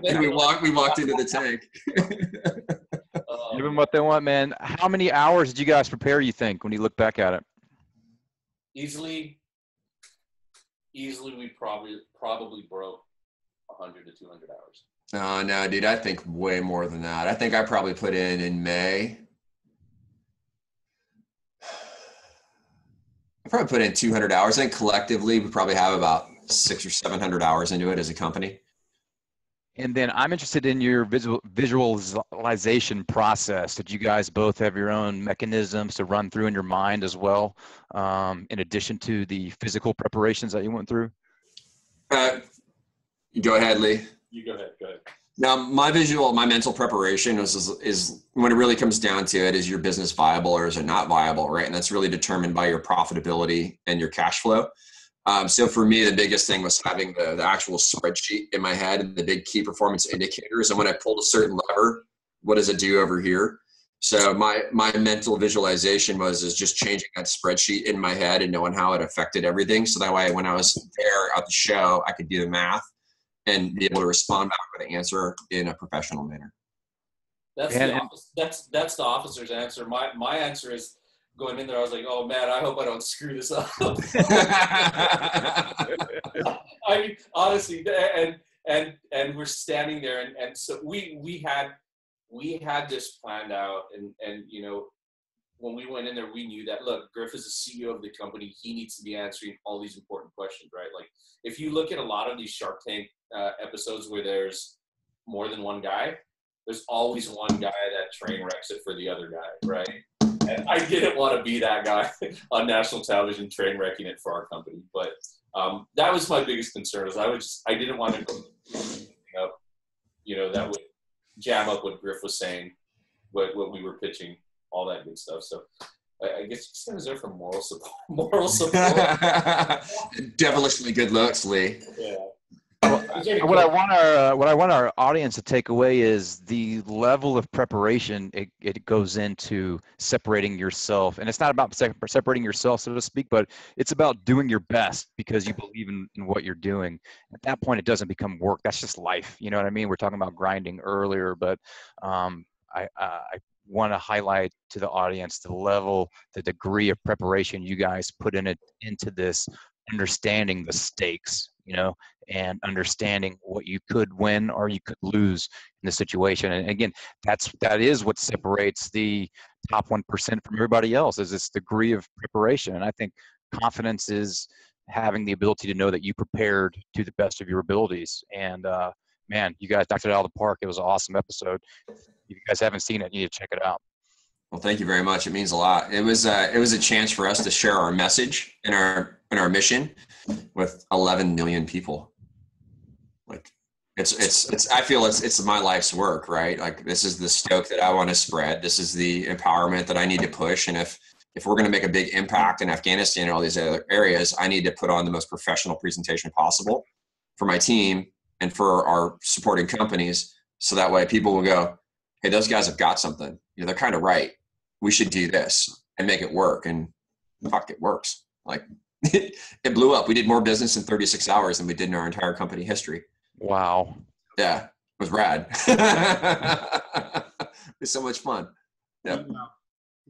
S3: And we walked into the tank.
S1: Give them what they want, man. How many hours did you guys prepare, you think, when you look back at it?
S4: Easily we probably broke 100 to 200 hours.
S3: No, dude, I think way more than that. I think I probably put in May. I probably put in 200 hours. I think collectively we probably have about 600 or 700 hours into it as a company.
S1: And then I'm interested in your visualization process. Did you guys both have your own mechanisms to run through in your mind as well, in addition to the physical preparations that you went through?
S3: Go ahead, Lee.
S4: You go ahead.
S3: Now, my mental preparation is when it really comes down to it, is your business viable or is it not viable, right? And that's really determined by your profitability and your cash flow. So for me, the biggest thing was having the actual spreadsheet in my head and the big key performance indicators. And when I pulled a certain lever, what does it do over here? So my mental visualization is just changing that spreadsheet in my head and knowing how it affected everything. So that way, when I was there at the show, I could do the math and be able to respond back with an answer in a professional manner.
S4: That's the officer's answer. My answer is going in there. I was like, oh man, I hope I don't screw this up. I mean, honestly, and we're standing there, and so we had this planned out, and when we went in there, we knew that, look, Griff is the CEO of the company. He needs to be answering all these important questions, right? Like, if you look at a lot of these Shark Tank episodes where there's more than one guy, there's always one guy that train wrecks it for the other guy, right? And I didn't want to be that guy on national television train wrecking it for our company. But that was my biggest concern, is I didn't want to go up, that would jam up what Griff was saying, what we were pitching, all that good stuff. So I guess I was there for moral support.
S3: Devilishly good looks, Lee.
S4: Yeah.
S1: What I want our audience to take away is the level of preparation it goes into separating yourself. And it's not about separating yourself, so to speak, but it's about doing your best because you believe in what you're doing. At that point, it doesn't become work. That's just life. You know what I mean? We're talking about grinding earlier, but I want to highlight to the audience the degree of preparation you guys put into this, understanding the stakes, and understanding what you could win or you could lose in the situation. And again, that is what separates the top 1% from everybody else, is this degree of preparation. And I think confidence is having the ability to know that you prepared to the best of your abilities. And man, you guys knocked it out of the park. It was an awesome episode. If you guys haven't seen it, you need to check it out.
S3: Well, thank you very much. It means a lot. It was a chance for us to share our message and our mission with 11 million people. I feel it's my life's work, right? Like this is the stoke that I want to spread. This is the empowerment that I need to push. And if we're going to make a big impact in Afghanistan and all these other areas, I need to put on the most professional presentation possible for my team and for our supporting companies. So that way people will go, hey, those guys have got something. You know, they're kind of right. We should do this and make it work. And fuck, it works. Like it blew up. We did more business in 36 hours than we did in our entire company history.
S1: Wow.
S3: Yeah, it was rad. It's so much fun. Yeah.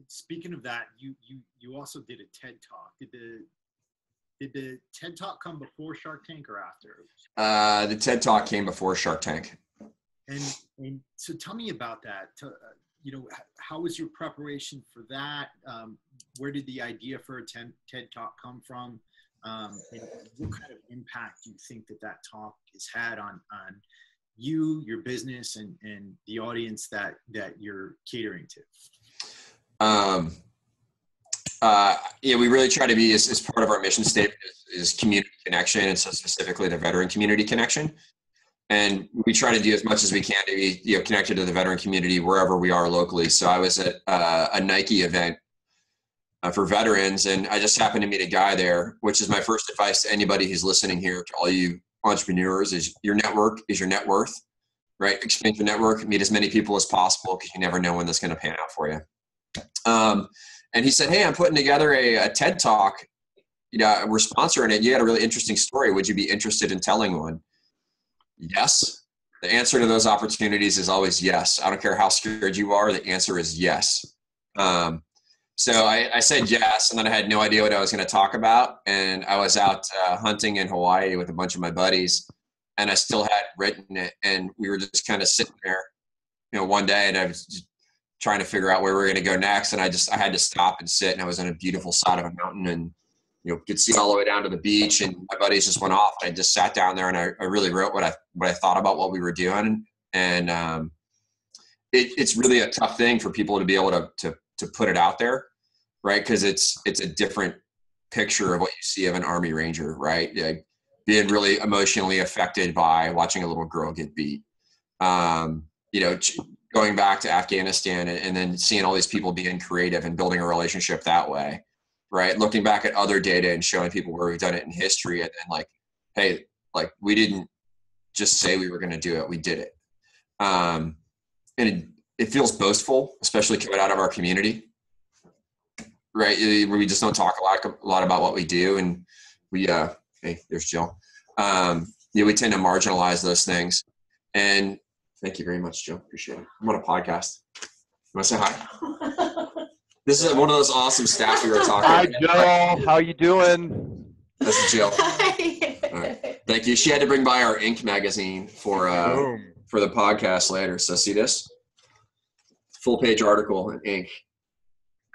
S2: Speaking of that, you also did a TED Talk. Did the TED Talk come before Shark Tank or after?
S3: The TED Talk came before Shark Tank.
S2: And so tell me about that. You know, how was your preparation for that? Where did the idea for a TED Talk come from? And what kind of impact do you think that talk has had on you, your business, and the audience that you're catering to?
S3: Yeah, we really try to be as part of our mission statement is community connection, and so specifically the veteran community connection. And we try to do as much as we can to be, you know, connected to the veteran community wherever we are locally. So I was at a Nike event for veterans, and I just happened to meet a guy there, which is my first advice to anybody who's listening here, to all you entrepreneurs, is your network is your net worth, right? Expand your network, meet as many people as possible, because you never know when that's going to pan out for you. And he said, hey, I'm putting together a TED Talk. You know, we're sponsoring it. You had a really interesting story. Would you be interested in telling one? Yes. The answer to those opportunities is always yes. I don't care how scared you are. The answer is yes. So I said yes, and then I had no idea what I was going to talk about. And I was out hunting in Hawaii with a bunch of my buddies, and I still hadn't written it. And we were just kind of sitting there, you know, one day, and I was just trying to figure out where we were going to go next. And I had to stop and sit, and I was on a beautiful side of a mountain, and you know, could see all the way down to the beach, and my buddies just went off. I just sat down there, and I really wrote what I thought about what we were doing. And it's really a tough thing for people to be able to put it out there, right? Because it's a different picture of what you see of an Army Ranger, right? Like being really emotionally affected by watching a little girl get beat. You know, going back to Afghanistan and then seeing all these people being creative and building a relationship that way. Right. Looking back at other data and showing people where we've done it in history, and like, hey, like we didn't just say we were going to do it. We did it. And it feels boastful, especially coming out of our community. Right. Where we just don't talk a lot about what we do. And we, hey, there's Jill. We tend to marginalize those things. And thank you very much, Jill. Appreciate it. I'm on a podcast. You want to say hi? This is one of those awesome staff we were talking
S1: about. Hi, Jill. How you doing?
S3: This is Jill. Hi. All right. Thank you. She had to bring by our Ink magazine for the podcast later. So see this? Full page article in Ink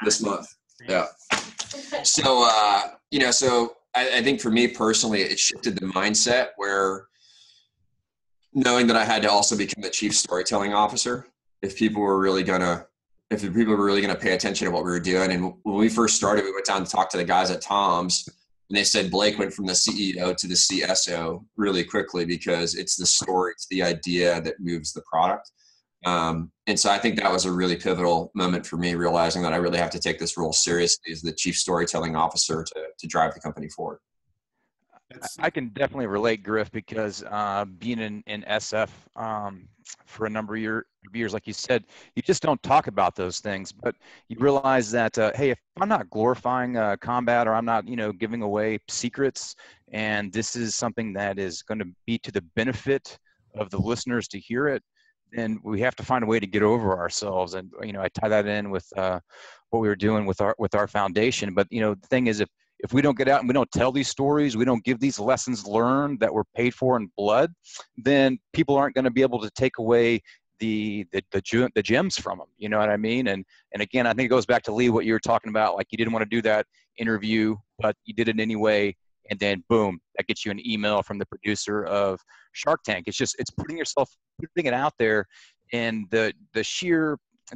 S3: this month. Yeah. So, you know, so I think for me personally, it shifted the mindset where knowing that I had to also become the chief storytelling officer if people were really going to pay attention to what we were doing. And when we first started, we went down to talk to the guys at Tom's, and they said Blake went from the CEO to the CSO really quickly because it's the story, it's the idea that moves the product. And so I think that was a really pivotal moment for me, realizing that I really have to take this role seriously as the chief storytelling officer to drive the company forward.
S1: I can definitely relate, Griff, because being in SF for a number of years, like you said, you just don't talk about those things, but you realize that, hey, if I'm not glorifying combat, or I'm not, you know, giving away secrets, and this is something that is going to be to the benefit of the listeners to hear it, then we have to find a way to get over ourselves. And, you know, I tie that in with what we were doing with our foundation. But, you know, the thing is, if we don't get out and we don't tell these stories, we don't give these lessons learned that were paid for in blood, then people aren't going to be able to take away the gems from them. You know what I mean? And again, I think it goes back to Lee, what you were talking about. Like, you didn't want to do that interview, but you did it anyway. And then boom, that gets you an email from the producer of Shark Tank. It's putting it out there, and the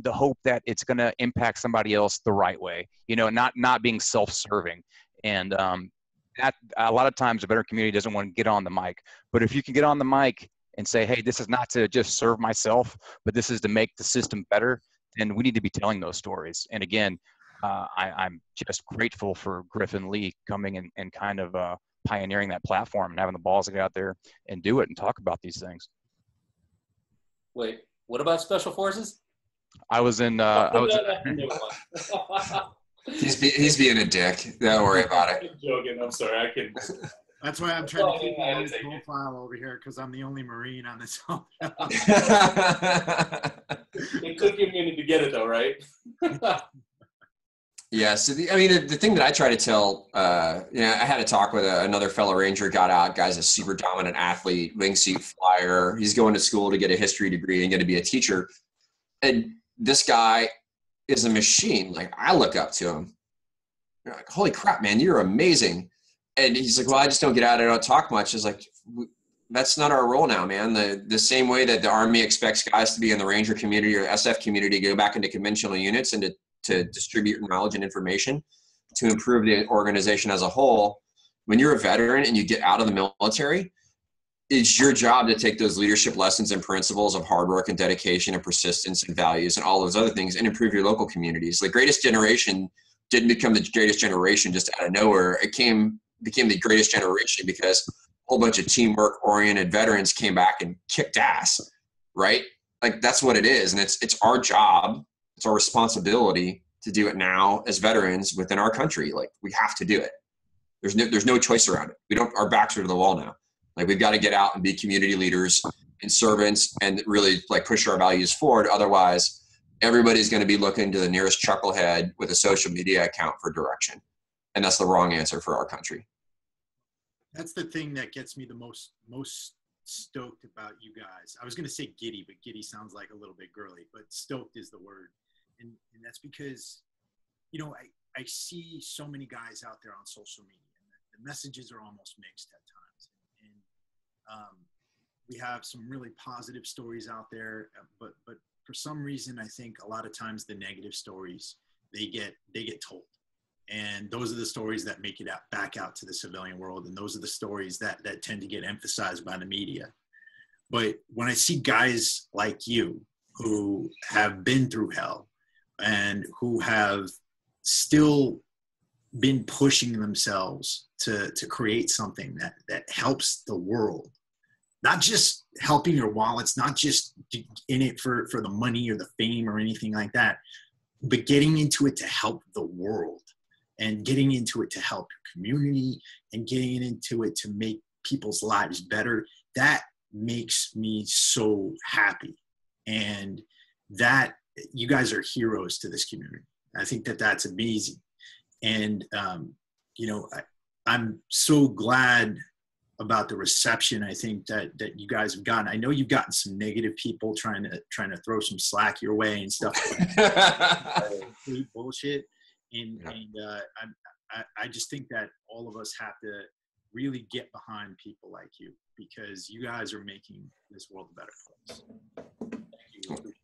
S1: hope that it's going to impact somebody else the right way, you know, not being self-serving. And that a lot of times the veteran community doesn't want to get on the mic, but if you can get on the mic and say, hey, this is not to just serve myself, but this is to make the system better, then we need to be telling those stories. And again, I'm just grateful for Griffin Lee coming and kind of pioneering that platform and having the balls to get out there and do it and talk about these things.
S4: Wait, what about Special Forces?
S1: I was in.
S3: He's being a dick. Don't worry about it.
S4: I'm joking. I'm sorry. I can.
S2: That's why I'm trying to keep my profile over here, because I'm the only Marine on this whole.
S4: It took you a minute to get it, though, right?
S3: Yeah. So the thing that I try to tell, I had a talk with another fellow Ranger, got out. Guy's a super dominant athlete, wingsuit flyer. He's going to school to get a history degree and going to be a teacher. And this guy is a machine. Like, I look up to him. You're like, holy crap, man, you're amazing. And he's like, well, I just don't get out. I don't talk much. It's like, that's not our role now, man. The same way that the Army expects guys to be in the Ranger community or SF community, go back into conventional units and to distribute knowledge and information to improve the organization as a whole. When you're a veteran and you get out of the military, it's your job to take those leadership lessons and principles of hard work and dedication and persistence and values and all those other things and improve your local communities. The greatest generation didn't become the greatest generation just out of nowhere. It became the greatest generation because a whole bunch of teamwork oriented veterans came back and kicked ass, right? Like, that's what it is. And it's our job. It's our responsibility to do it now as veterans within our country. Like, we have to do it. There's no choice around it. Our backs are to the wall now. Like, we've got to get out and be community leaders and servants and really like push our values forward. Otherwise, everybody's going to be looking to the nearest chucklehead with a social media account for direction. And that's the wrong answer for our country.
S2: That's the thing that gets me the most stoked about you guys. I was going to say giddy, but giddy sounds like a little bit girly, but stoked is the word. And that's because, I see so many guys out there on social media, and the messages are almost mixed at times. And we have some really positive stories out there, but for some reason, I think a lot of times the negative stories, they get told. And those are the stories that make it back out to the civilian world. And those are the stories that tend to get emphasized by the media. But when I see guys like you who have been through hell and who have still been pushing themselves to create something that helps the world, not just helping your wallets, not just in it for the money or the fame or anything like that, but getting into it to help the world. And getting into it to help your community and getting into it to make people's lives better, that makes me so happy. And that you guys are heroes to this community. I think that's amazing. And, I'm so glad about the reception I think that you guys have gotten. I know you've gotten some negative people trying to throw some slack your way and stuff like that. Complete bullshit. And I just think that all of us have to really get behind people like you, because you guys are making this world a better place. Thank you.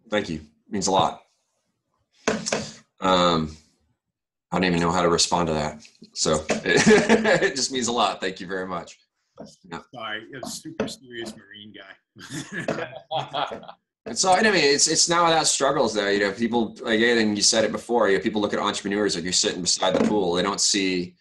S3: Thank you. It means a lot. I don't even know how to respond to that. So it just means a lot. Thank you very much. Yeah.
S2: Sorry, it was a super serious Marine guy.
S3: And so, it's now that struggles though, people, like anything, you said it before, people look at entrepreneurs like you're sitting beside the pool. They don't see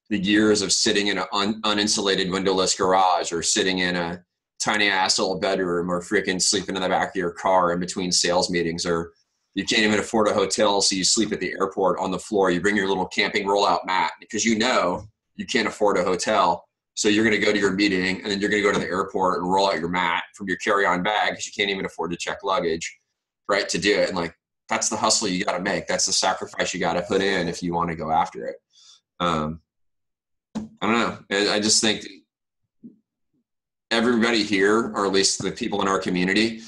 S3: the years of sitting in an uninsulated windowless garage or sitting in a tiny ass old bedroom or freaking sleeping in the back of your car in between sales meetings, or you can't even afford a hotel. So you sleep at the airport on the floor. You bring your little camping rollout mat because you can't afford a hotel. So you're going to go to your meeting and then you're going to go to the airport and roll out your mat from your carry-on bag because you can't even afford to check luggage, right, to do it. And that's the hustle you got to make. That's the sacrifice you got to put in if you want to go after it. I don't know. I just think everybody here, or at least the people in our community,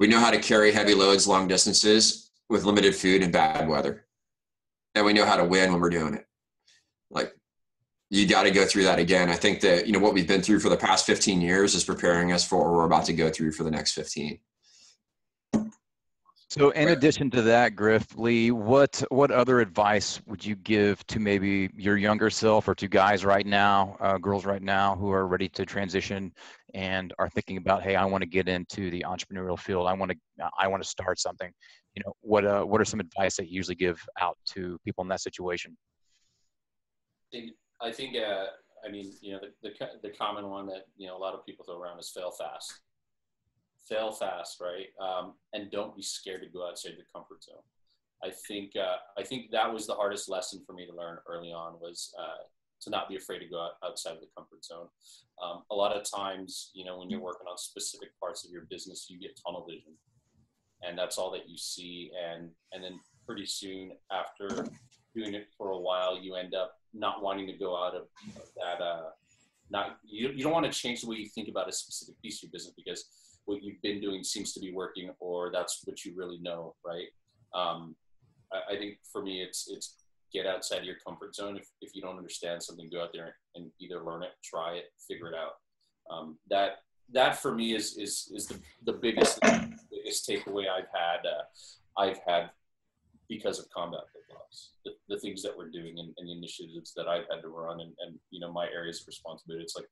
S3: we know how to carry heavy loads long distances with limited food and bad weather. And we know how to win when we're doing it. You got to go through that again. I think that, what we've been through for the past 15 years is preparing us for what we're about to go through for the next 15.
S1: So in
S3: Right.
S1: addition to that, Griff, Lee, what other advice would you give to maybe your younger self or to guys right now, girls right now who are ready to transition and are thinking about, hey, I want to get into the entrepreneurial field. I want to start something. You know, what are some advice that you usually give out to people in that situation?
S4: I think I mean, you know, the common one that, you know, a lot of people throw around is fail fast. Fail fast, right? And don't be scared to go outside your comfort zone. I think that was the hardest lesson for me to learn early on was to not be afraid to go outside of the comfort zone. A lot of times, you know, when you're working on specific parts of your business, you get tunnel vision, and that's all that you see. And then pretty soon after doing it for a while, you end up not wanting to go out of that. You don't want to change the way you think about a specific piece of your business because what you've been doing seems to be working, or that's what you really know, right? I think for me, it's get outside of your comfort zone. If you don't understand something, go out there and either learn it, try it, figure it out. That for me is the biggest takeaway I've had because of Combat Flip-Flops. The things that we're doing and the initiatives that I've had to run and you know, my areas of responsibility. It's like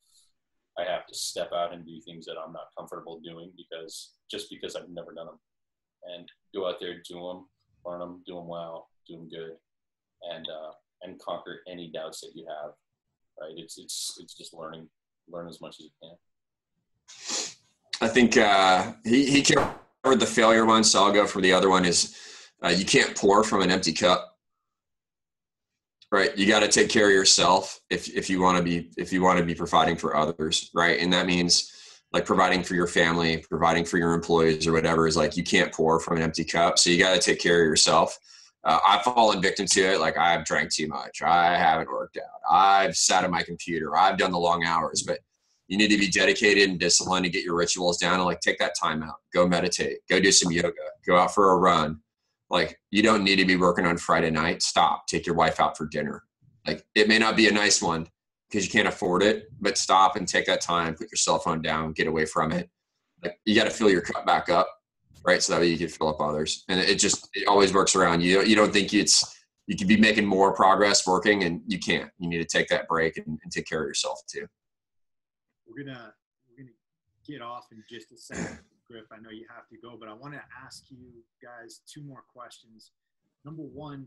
S4: I have to step out and do things that I'm not comfortable doing because I've never done them, and go out there, do them, learn them, do them well, do them good, and conquer any doubts that you have. Right? It's just learn as much as you can.
S3: I think he covered the failure one, so I'll go for the other one. Is you can't pour from an empty cup. Right. You got to take care of yourself if you want to be providing for others. Right. And that means like providing for your family, providing for your employees or whatever. Is like you can't pour from an empty cup. So you got to take care of yourself. I've fallen victim to it. Like I've drank too much. I haven't worked out. I've sat at my computer. I've done the long hours. But you need to be dedicated and disciplined to get your rituals down and like take that time out. Go meditate. Go do some yoga. Go out for a run. Like, you don't need to be working on Friday night. Stop. Take your wife out for dinner. Like, it may not be a nice one because you can't afford it, but stop and take that time. Put your cell phone down. Get away from it. Like, you got to fill your cup back up, right? So that way you can fill up others. And it always works around you. You don't think you could be making more progress working, and you can't. You need to take that break and take care of yourself too.
S2: We're gonna get off in just a second. Griff, I know you have to go, but I want to ask you guys two more questions. Number one,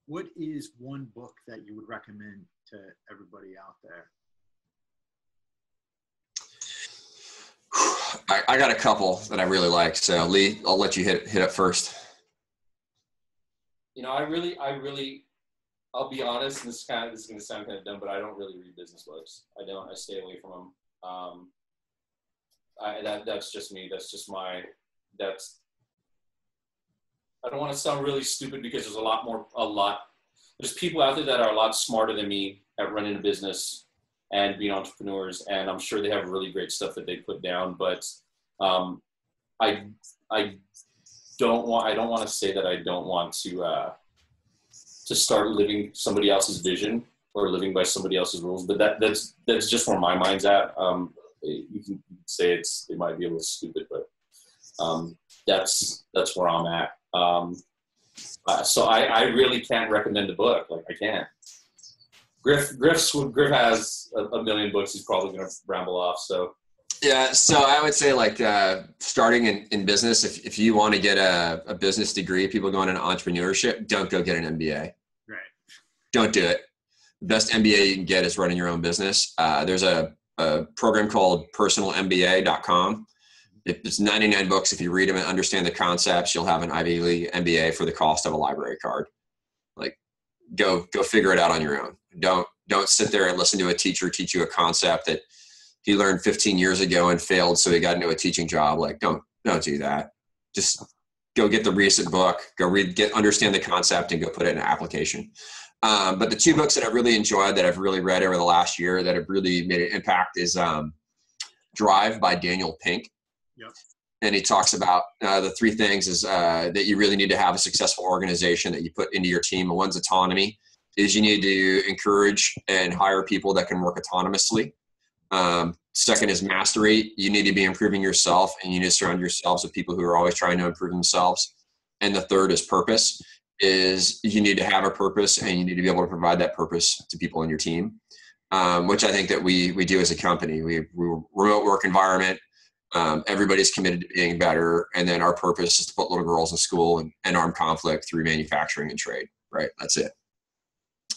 S2: what is one book that you would recommend to everybody out there?
S3: I got a couple that I really like. So Lee, I'll let you hit it first.
S4: You know, I'll be honest, and this is going to sound kind of dumb, but I don't really read business books. I don't. I stay away from them. That's just me. That's just I don't want to sound really stupid because there's people out there that are a lot smarter than me at running a business and being entrepreneurs. And I'm sure they have really great stuff that they put down, but I don't want to say that I don't want to start living somebody else's vision or living by somebody else's rules, but that's just where my mind's at. You can say it might be a little stupid, but that's where I'm at. So I really can't recommend a book. Like, I can't. Griff has a million books. He's probably going to ramble off. So
S3: yeah. So I would say like starting in business, if you want to get a business degree, people going into entrepreneurship, don't go get an MBA.
S2: Right.
S3: Don't do it. The best MBA you can get is running your own business. There's a program called personalmba.com. It's 99 books. If you read them and understand the concepts, you'll have an Ivy League MBA for the cost of a library card. Like, go figure it out on your own. Don't sit there and listen to a teacher teach you a concept that he learned 15 years ago and failed, so he got into a teaching job. Like, don't do that. Just go get the recent book, go read, understand the concept, and go put it in an application. But the two books that I've really enjoyed, that I've really read over the last year, that have really made an impact is Drive by Daniel Pink.
S2: Yep.
S3: And he talks about the three things is that you really need to have a successful organization that you put into your team. And one's autonomy, is you need to encourage and hire people that can work autonomously. Second is mastery. You need to be improving yourself, and you need to surround yourselves with people who are always trying to improve themselves. And the third is purpose. Is you need to have a purpose, and you need to be able to provide that purpose to people in your team, which I think that we do as a company. We remote work environment. Everybody's committed to being better, and then our purpose is to put little girls in school and arm conflict through manufacturing and trade. Right, that's it.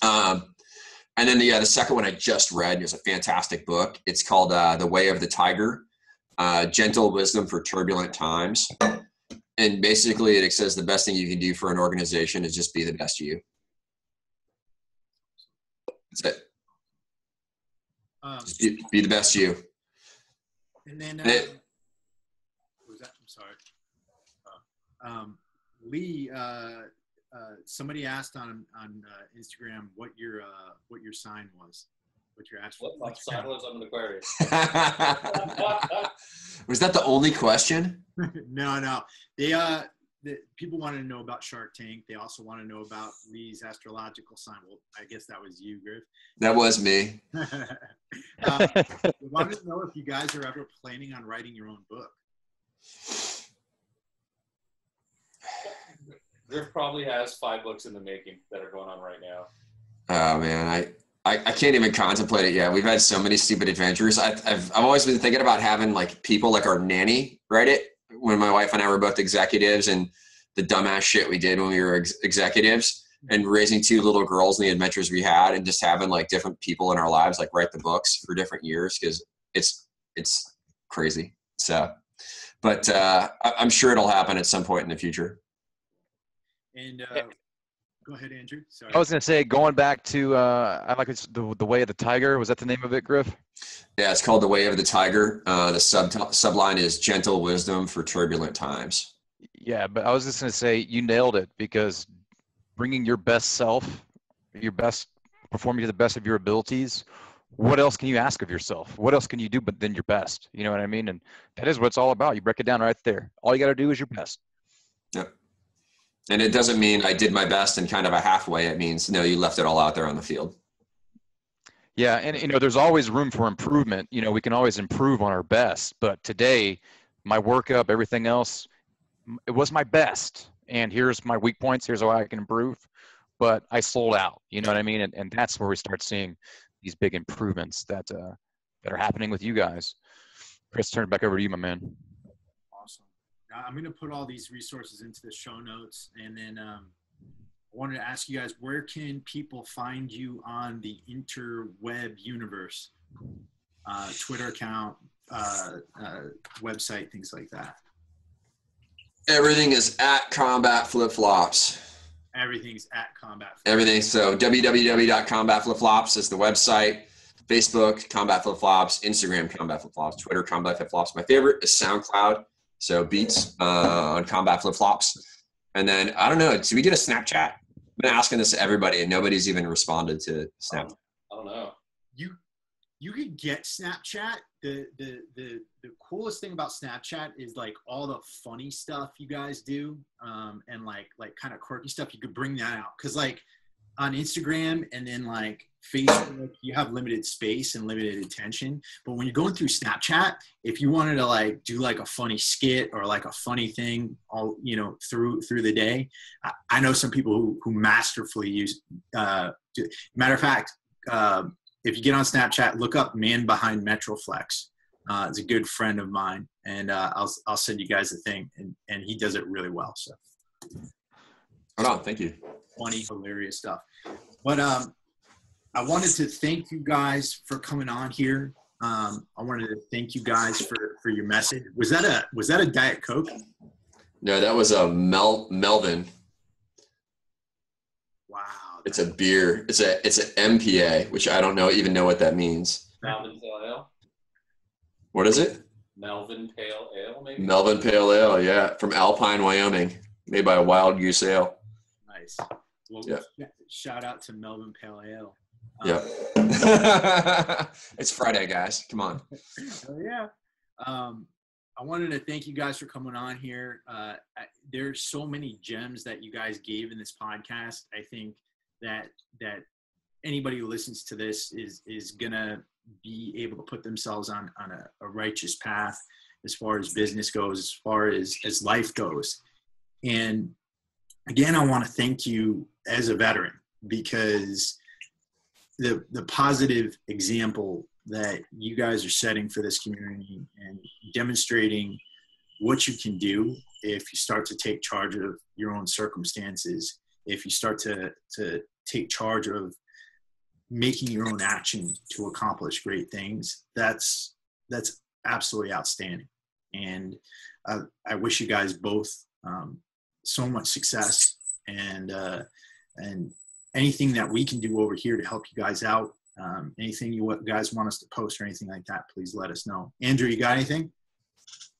S3: And then the second one I just read is a fantastic book. It's called The Way of the Tiger, Gentle Wisdom for Turbulent Times. And basically it says the best thing you can do for an organization is just be the best you. That's it. Just be the best you.
S2: And then, what was that? I'm sorry. Lee, somebody asked on Instagram what your sign was, what your actual
S4: what my sign was. I'm an Aquarius.
S3: Was that the only question?
S2: No. The people wanted to know about Shark Tank. They also want to know about Lee's astrological sign. Well, I guess that was you, Griff.
S3: That was me.
S2: We wanted to know if you guys are ever planning on writing your own book.
S4: Griff probably has 5 books in the making that are going on right now.
S3: Oh man, I can't even contemplate it yet. We've had so many stupid adventures. I've always been thinking about having like people like our nanny write it when my wife and I were both executives, and the dumbass shit we did when we were executives, and raising 2 little girls and the adventures we had, and just having like different people in our lives like write the books for different years, because it's crazy. So, but I'm sure it'll happen at some point in the future.
S2: And go ahead, Andrew. Sorry.
S1: I was going to say, going back to, I like it's the Way of the Tiger. Was that the name of it, Griff?
S3: Yeah, it's called The Way of the Tiger. The subline is Gentle Wisdom for Turbulent Times.
S1: Yeah, but I was just going to say, you nailed it, because bringing your best self, performing to the best of your abilities, what else can you ask of yourself? What else can you do but then your best? You know what I mean? And that is what it's all about. You break it down right there. All you got to do is your best.
S3: Yep. And it doesn't mean I did my best and kind of a halfway. It means, no, you left it all out there on the field.
S1: Yeah. And, there's always room for improvement. We can always improve on our best. But today, my workup, everything else, it was my best. And here's my weak points. Here's how I can improve. But I sold out. You know what I mean? And that's where we start seeing these big improvements that are happening with you guys. Chris, turn it back over to you, my man.
S2: Awesome. I'm going to put all these resources into the show notes. And then I wanted to ask you guys, where can people find you on the interweb universe? Twitter account, website, things like that.
S3: Everything is at Combat Flip Flops.
S2: Everything's at Combat Flip Flops.
S3: Everything. So www.combatflipflops is the website. Facebook, Combat Flip Flops. Instagram, Combat Flip Flops. Twitter, Combat Flip Flops. My favorite is SoundCloud. So beats on Combat Flip Flops. And then, I don't know, should we get a Snapchat? I've been asking this to everybody, and nobody's even responded to Snapchat.
S4: I don't know.
S2: You could get Snapchat. The coolest thing about Snapchat is like all the funny stuff you guys do, and like kind of quirky stuff. You could bring that out, because like on Instagram and then like Facebook, you have limited space and limited attention. But when you're going through Snapchat, if you wanted to like do like a funny skit or like a funny thing all through the day, I know some people who masterfully use. Matter of fact. If you get on Snapchat, look up Man Behind Metroflex. It's a good friend of mine, and I'll send you guys the thing, and he does it really well. So,
S3: hold on, thank you.
S2: Funny, hilarious stuff. But I wanted to thank you guys for coming on here. I wanted to thank you guys for your message. Was that a Diet Coke?
S3: No, that was a Melvin.
S2: Wow.
S3: It's a beer. It's an MPA, which I don't even know what that means.
S4: Melvin Pale Ale.
S3: What is it?
S4: Melvin Pale Ale, maybe?
S3: Melvin Pale Ale, yeah. From Alpine, Wyoming. Made by a Wild Goose Ale.
S2: Nice. Well,
S3: yeah.
S2: Shout out to Melvin Pale Ale.
S3: Yeah. It's Friday, guys. Come on.
S2: Oh, yeah. I wanted to thank you guys for coming on here. There's so many gems that you guys gave in this podcast. I think that anybody who listens to this is gonna be able to put themselves on a righteous path as far as business goes, as far as life goes. And again, I want to thank you as a veteran, because the positive example that you guys are setting for this community and demonstrating what you can do if you start to take charge of your own circumstances, if you start to take charge of making your own action to accomplish great things, that's absolutely outstanding. And I wish you guys both so much success, and anything that we can do over here to help you guys out, anything you guys want us to post or anything like that, please let us know. Andrew, you got anything?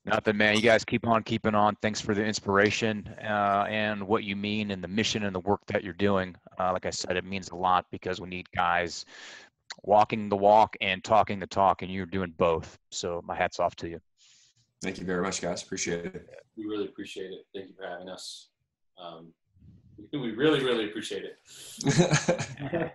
S1: Nothing, man. You guys keep on keeping on. Thanks for the inspiration and what you mean, and the mission and the work that you're doing. Like I said, it means a lot, because we need guys walking the walk and talking the talk, and you're doing both. So my hat's off to you.
S3: Thank you very much, guys. Appreciate it.
S4: We really appreciate it. Thank you for having us. We really, really appreciate it.